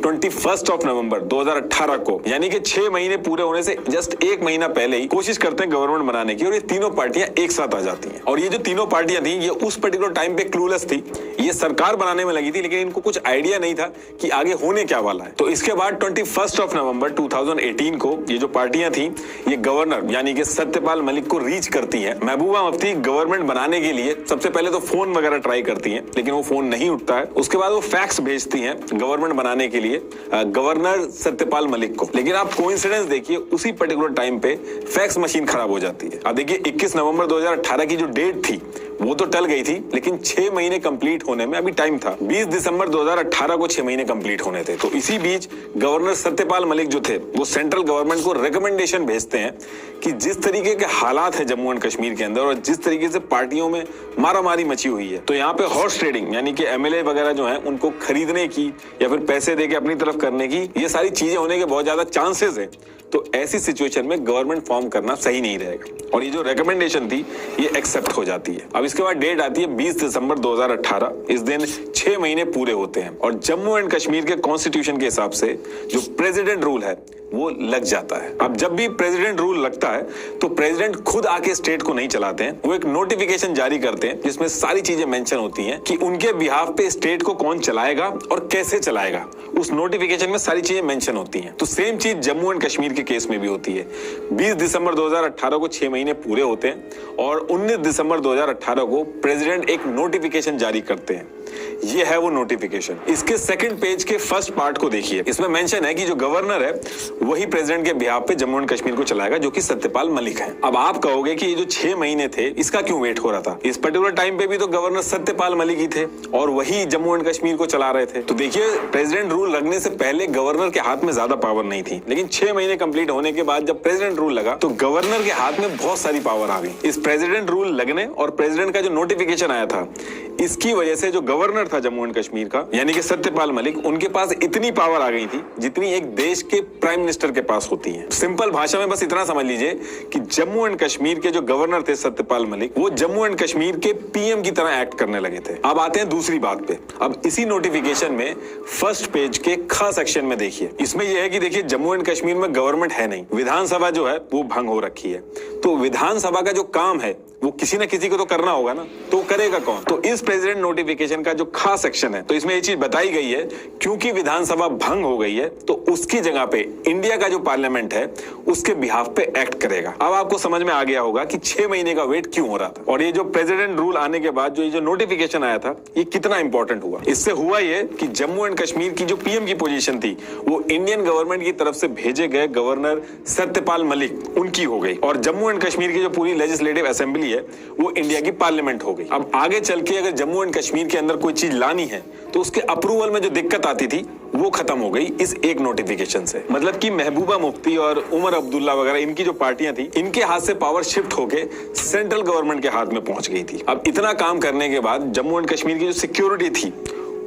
21 नवंबर 2018 को, यानी कि 6 महीने पूरे होने से जस्ट 1 महीना पहले ही कोशिश करते हैं गवर्नमेंट बनाने की और ये तीनों पार्टियां एक साथ आ जाती हैं। और ये जो तीनों पार्टियां थी ये उस पर्टिकुलर टाइम पे क्लूलेस थी, ये सरकार बनाने में लगी थी, लेकिन इनको कुछ आइडिया नहीं था कि आगे होने क्या वाला है। तो इसके बाद 21 नवंबर 2018 को ये जो पार्टियां थी ये गवर्नर यानी कि सत्यपाल मलिक को रीच करती है। महबूबा मुफ्ती गवर्नमेंट बनाने के लिए सबसे पहले तो फोन वगैरह ट्राई करती हैं, लेकिन वो फोन नहीं उठता है। उसके बाद वो फैक्स भेजती हैं गवर्नमेंट बनाने के लिए गवर्नर सत्यपाल मलिक को, लेकिन आप कोइंसिडेंस देखिए उसी पर्टिकुलर टाइम पे फैक्स मशीन खराब हो जाती है। अब देखिए 21 नवंबर 2018 की जो डेट थी वो तो टल गई थी, लेकिन 6 महीने कंप्लीट होने में अभी टाइम था। 20 दिसंबर 2018 को 6 महीने कंप्लीट होने थे। तो इसी बीच गवर्नर सत्यपाल मलिक जो थे वो सेंट्रल गवर्नमेंट को रिकमेंडेशन भेजते हैं कि जिस तरीके के हालात है जम्मू एंड कश्मीर के अंदर और जिस तरीके से पार्टियों में मारामारी मची हुई है, तो यहाँ पे हॉर्स ट्रेडिंग यानी कि एमएलए वगैरह जो है उनको खरीदने की या फिर पैसे देके अपनी तरफ करने की, ये सारी चीजें होने के बहुत ज्यादा चांसेस है। तो ऐसी सिचुएशन में गवर्नमेंट फॉर्म करना सही नहीं रहेगा और ये जो रिकमेंडेशन थी ये एक्सेप्ट हो जाती है। अब इसके बाद डेट आती है 20 दिसंबर 2018। इस दिन 6 महीने पूरे होते हैं और जम्मू एंड कश्मीर के कॉन्स्टिट्यूशन के हिसाब से जो प्रेसिडेंट रूल है वो लग जाता है। अब जब भी प्रेसिडेंट रूल लगता है तो प्रेसिडेंट खुद आके स्टेट को नहीं चलाते हैं, वो एक नोटिफिकेशन जारी करते हैं जिसमें सारी चीजें मेंशन होती हैं कि उनके बिहाफ पे स्टेट को कौन चलाएगा और कैसे चलाएगा। उस नोटिफिकेशन में सारी चीजें मेंशन होती हैं। तो सेम चीज जम्मू एंड कश्मीर के केस में भी होती है। 20 दिसंबर 2018 को 6 महीने पूरे होते हैं और 19 दिसंबर 2018 को प्रेसिडेंट एक नोटिफिकेशन जारी करते हैं। ये है वो नोटिफिकेशन। इसके सेकंड पेज के फर्स्ट पार्ट को देखिए, इसमें मेंशन है कि जो गवर्नर है वही प्रेसिडेंट के बिहाफ पे जम्मू एंड कश्मीर को चलाएगा, जो कि सत्यपाल मलिक है। अब आप कहोगे कि ये जो 6 महीने थे इसका क्यों वेट हो रहा था? इस पर्टिकुलर टाइम पे भी तो गवर्नर सत्यपाल मलिक ही थे और वही जम्मू एंड कश्मीर को चला रहे थे। तो देखिए प्रेसिडेंट रूल लगने से पहले गवर्नर के हाथ में ज्यादा पावर नहीं थी, लेकिन 6 महीने कंप्लीट होने के बाद जब प्रेसिडेंट रूल लगा तो गवर्नर के हाथ में बहुत सारी पावर आ गई। इस प्रेसिडेंट रूल लगने और प्रेसिडेंट का जो नोटिफिकेशन आया था इसकी वजह से जो गवर्नर था जम्मू एंड कश्मीर का यानी कि सत्यपाल मलिक, उनके पास इतनी पावर आ गई थी जितनी एक देश के प्राइम मिनिस्टर के पास होती है। सिंपल भाषा में बस इतना समझ लीजिए कि जम्मू एंड कश्मीर के जो गवर्नर थे सत्यपाल मलिक, वो जम्मू एंड कश्मीर के पीएम की तरह एक्ट करने लगे थे। अब आते हैं दूसरी बात पे। अब इसी नोटिफिकेशन में फर्स्ट पेज के ख सेक्शन में देखिए, इसमें यह है कि देखिए जम्मू एंड कश्मीर में गवर्नमेंट है नहीं, विधानसभा जो है वो भंग हो रखी है। तो विधानसभा का जो काम है वो किसी न किसी को तो करना होगा ना, तो करेगा कौन? तो इस प्रेसिडेंट नोटिफिकेशन का जो खास सेक्शन है, तो इसमें ये चीज बताई गई है क्योंकि विधानसभा भंग हो गई है तो उसकी जगह पे इंडिया का जो पार्लियामेंट है उसके बिहाफ पे एक्ट करेगा। अब आपको समझ में आ गया होगा कि 6 महीने का वेट क्यों हो रहा था और ये जो प्रेसिडेंट रूल आने के बाद जो ये जो नोटिफिकेशन आया था ये कितना इंपॉर्टेंट हुआ। इससे हुआ ये कि जम्मू एंड कश्मीर की जो पीएम की पोजीशन थी वो इंडियन गवर्नमेंट की तरफ से भेजे गए गवर्नर सत्यपाल मलिक उनकी हो गई और जम्मू एंड कश्मीर की जो पूरी लेजिस्लेटिव असेंबली है वो इंडिया की पार्लियामेंट हो गई। अब आगे चल के अगर जम्मू एंड कश्मीर के अंदर कोई चीज लानी है तो उसके अप्रूवल में जो दिक्कत आती थी वो खत्म हो गई इस एक नोटिफिकेशन से। मतलब कि महबूबा मुफ्ती और उमर अब्दुल्ला वगैरह इनकी जो पार्टियां थी इनके हाथ से पावर शिफ्ट होके सेंट्रल गवर्नमेंट के हाथ में पहुंच गई थी। अब इतना काम करने के बाद जम्मू एंड कश्मीर की जो सिक्योरिटी थी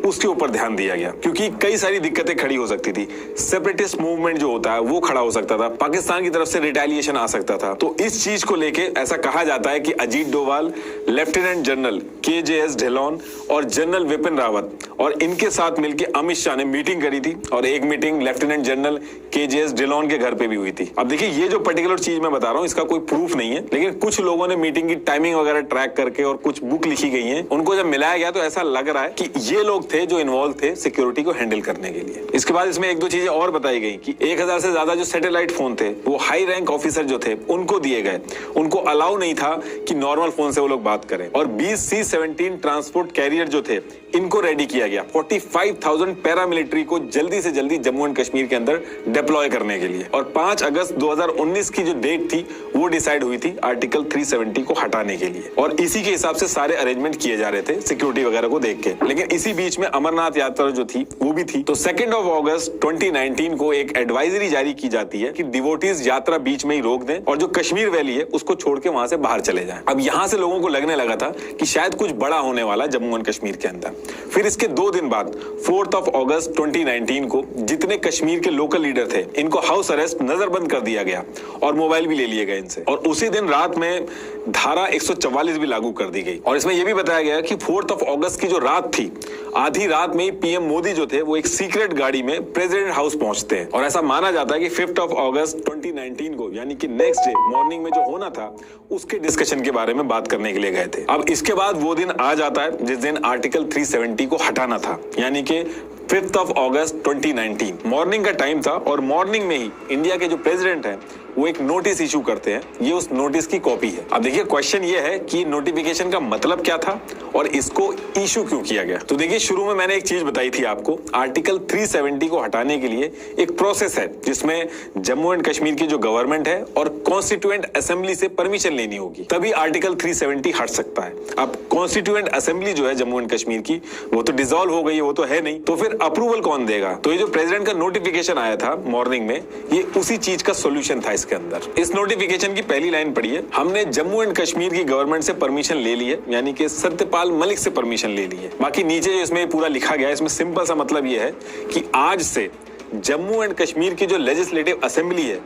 उसके ऊपर ध्यान दिया गया क्योंकि कई सारी दिक्कतें खड़ी हो सकती थी। सेपरेटिस्ट मूवमेंट जो होता है वो खड़ा हो सकता था, पाकिस्तान की तरफ से रिटेलिएशन आ सकता था। तो इस चीज को लेके ऐसा कहा जाता है कि Ajit Doval, lieutenant general KJS Dhillon और जनरल विपिन रावत और इनके साथ मिलकर अमित शाह ने मीटिंग करी थी और एक meeting lieutenant general KJS Dhillon के घर पे भी हुई थी। अब देखिए ये जो पर्टिकुलर चीज मैं बता रहा हूँ इसका कोई प्रूफ नहीं है, लेकिन कुछ लोगों ने मीटिंग की टाइमिंग वगैरह ट्रैक करके और कुछ बुक लिखी गई है उनको जब मिलाया गया तो ऐसा लग रहा है कि ये लोग थे जो इन्वॉल्व थे सिक्योरिटी को हैंडल करने के लिए। इसके बाद इसमें एक दो चीजें और बताई गई कि 1000 से ज्यादा जो सैटेलाइट फोन थे वो हाई रैंक ऑफिसर जो थे उनको दिए गए, उनको अलाउ नहीं था कि नॉर्मल फोन से वो लोग बात करें। और 20 C-17 ट्रांसपोर्ट कैरियर जो थे इनको रेडी किया गया 45,000 पैरामिलिट्री को जल्दी से जल्दी जम्मू एंड कश्मीर के अंदर डिप्लॉय करने के लिए। और 5 अगस्त 2019 की जो डेट थी वो डिसाइड हुई थी आर्टिकल 370 को हटाने के लिए और इसी के हिसाब से सारे अरेंजमेंट किए जा रहे थे सिक्योरिटी वगैरह को देख के। लेकिन इसी बीच में अमरनाथ यात्रा जो थी वो भी थी। तो 2 अगस्त 2019 को एक एडवाइजरी जारी की जाती है कि डिवोटीज यात्रा बीच में ही रोक दें और जो कश्मीर वैली है उसको छोड़ के वहां से बाहर चले जाएं। अब यहां से लोगों को लगने लगा था कि शायद कुछ बड़ा होने वाला जम्मू एंड कश्मीर के अंदर। फिर इसके 2 दिन बाद 4 अगस्त 2019 को जितने कश्मीर के लोकल लीडर थे इनको हाउस अरेस्ट नजरबंद कर दिया गया और मोबाइल भी ले लिए गए इनसे। और उसी दिन रात में धारा 144 भी लागू कर दी गई। और इसमें यह भी बताया गया कि 4 अगस्त की जो रात थी आधी रात में ही पीएम मोदी जो थे वो एक सीक्रेट गाड़ी में प्रेसिडेंट हाउस पहुंचते हैं और ऐसा माना जाता है कि 5 अगस्त 2019 को यानी कि नेक्स्ट डे मॉर्निंग में जो होना था उसके डिस्कशन के बारे में बात करने के लिए गए थे। अब इसके बाद वो दिन आ जाता है जिस दिन आर्टिकल 370 को हटाना था यानी कि 5 अगस्त 2019 मॉर्निंग का टाइम था और मॉर्निंग में ही इंडिया के जो प्रेसिडेंट हैं वो एक नोटिस इशू करते हैं। ये उस नोटिस की कॉपी है। अब देखिए क्वेश्चन ये है कि नोटिफिकेशन का मतलब क्या था और इसको इशू क्यों किया गया। तो देखिए शुरू में मैंने एक चीज बताई थी आपको, आर्टिकल 370 को हटाने के लिए एक प्रोसेस है जिसमें जम्मू एंड कश्मीर की जो गवर्नमेंट है और कॉन्स्टिट्यूएंट असेंबली से परमिशन लेनी होगी तभी आर्टिकल 370 हट सकता है। अब कॉन्स्टिट्यूएंट असेंबली जो है जम्मू एंड कश्मीर की वो तो डिसॉल्व हो गई है, वो तो है नहीं, तो फिर अप्रूवल कौन देगा। तो ये जो प्रेसिडेंट का नोटिफिकेशन आया था मॉर्निंग में ये उसी चीज का सोल्यूशन था। इसके अंदर इस नोटिफिकेशन की पहली लाइन पढ़िए, हमने जम्मू एंड कश्मीर की गवर्नमेंट से परमिशन ले ली है यानी कि सत्यपाल मलिक से परमिशन ले ली है। बाकी नीचे जो इसमें पूरा लिखा गया है इसमें सिंपल सा मतलब ये है कि आज से जम्मू एंड कश्मीर की जो लेजिस्लेटिव असेंबली है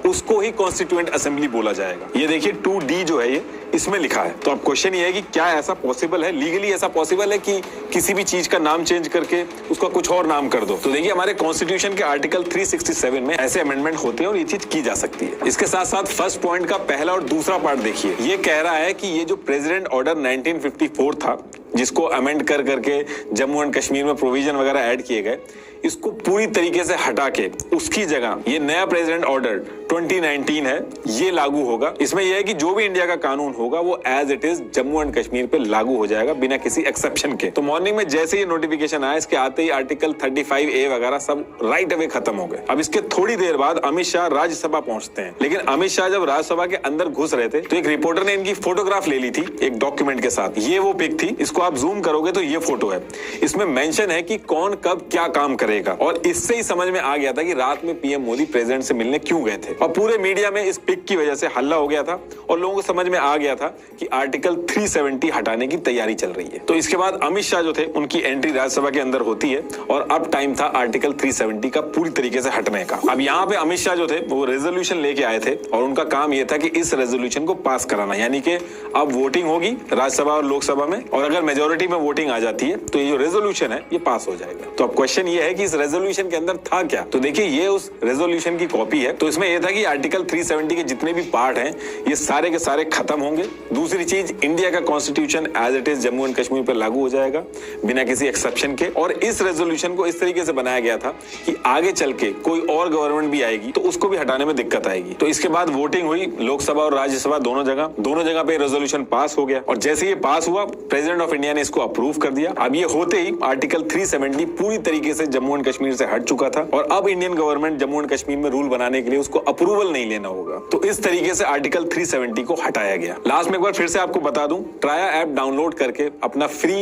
उसको ही कॉन्स्टिट्यूएंट असेंबली बोला जाएगा। ये देखिए 2D जो है ये इसमें लिखा है। तो अब क्वेश्चन ये है कि क्या ऐसा पॉसिबल है, लीगली ऐसा पॉसिबल है कि किसी भी चीज का नाम चेंज करके उसका कुछ और नाम कर दो। तो देखिए हमारे कॉन्स्टिट्यूशन के आर्टिकल 367 में ऐसे अमेंडमेंट होते हैं और ये चीज की जा सकती है। इसके साथ साथ फर्स्ट पॉइंट का पहला और दूसरा पार्ट देखिए, ये कह रहा है कि ये जो प्रेसिडेंट ऑर्डर 1954 था जिसको अमेंड कर करके जम्मू एंड कश्मीर में प्रोविजन वगैरह ऐड किए गए, इसको पूरी तरीके से हटा के उसकी जगह ये नया प्रेसिडेंट ऑर्डर 2019 है ये लागू होगा। इसमें यह है कि जो भी इंडिया का कानून होगा वो as it is Jammu and Kashmir पे लागू हो जाएगा बिना किसी एक्सेप्शन के। तो मॉर्निंग में जैसे ये नोटिफिकेशन आया इसके आते ही आर्टिकल 35A वगैरह सब राइट अवे खत्म हो गए। अब इसके थोड़ी देर बाद अमित शाह राज्यसभा पहुंचते हैं, लेकिन अमित शाह जब राज्यसभा के अंदर घुस रहे थे तो एक रिपोर्टर ने इनकी फोटोग्राफ ले ली थी एक डॉक्यूमेंट के साथ। ये वो पिक थी, इसको आप जूम करोगे तो ये फोटो है। इसमें मेंशन है कि कौन कब क्या काम करेगा और इससे ही समझ में आ गया था कि रात में पीएम मोदी प्रेसिडेंट से मिलने क्यों गए थे। और पूरे मीडिया में इस पिक की वजह से हल्ला हो गया था और लोगों को समझ में आ गया था कि आर्टिकल 370 हटाने की तैयारी चल रही है। तो इसके बाद अमित शाह जो थे उनकी एंट्री राज्यसभा के अंदर होती है और अब टाइम था आर्टिकल 370 का पूरी तरीके से हटने का। अब यहाँ पे अमित शाह जो थे वो रेजोल्यूशन लेके आए थे और उनका काम यह था कि इस रेजोल्यूशन को पास कराना, यानी कि अब वोटिंग होगी राज्यसभा और लोकसभा में और अगर मेजोरिटी में वोटिंग आ जाती है तो ये जो रेजोल्यूशन है ये पास हो जाएगा। तो अब क्वेश्चन ये है कि इस रेजोल्यूशन के अंदर था क्या। तो देखिए ये उस रेजोल्यूशन की कॉपी है। तो इसमें यह था कि आर्टिकल 370 के जितने भी पार्ट हैं ये सारे के सारे खत्म होंगे। दूसरी चीज, इंडिया का constitution as it is Jammu and Kashmir पर लागू हो जाएगा बिना किसी एक्सेप्शन के। और इस रेजोल्यूशन को इस तरीके से बनाया गया था कि आगे चल के कोई और गवर्नमेंट भी आएगी तो उसको भी हटाने में दिक्कत आएगी। तो इसके बाद वोटिंग हुई लोकसभा और राज्यसभा दोनों जगह पे रेजोल्यूशन पास हो गया और जैसे ये पास हुआ प्रेसिडेंट ऑफ इंडिया ने इसको अप्रूव कर दिया। अब ये होते ही आर्टिकल 370 पूरी तरीके से जम्मू एंड कश्मीर से हट चुका था और अब Indian government Jammu and Kashmir में रूल बनाने के लिए उसको अप्रूवल नहीं लेना होगा। तो इस तरीके से आर्टिकल 370 को हटाया गया। लास्ट में एक बार फिर से आपको बता दूं, ट्राया ऐप डाउनलोड करके अपना फ्री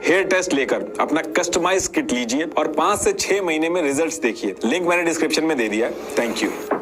हेयर टेस्ट लेकर अपना कस्टमाइज किट लीजिए और 5 से 6 महीने में रिजल्ट्स देखिए। लिंक मैंने डिस्क्रिप्शन में दे दिया है। Thank you.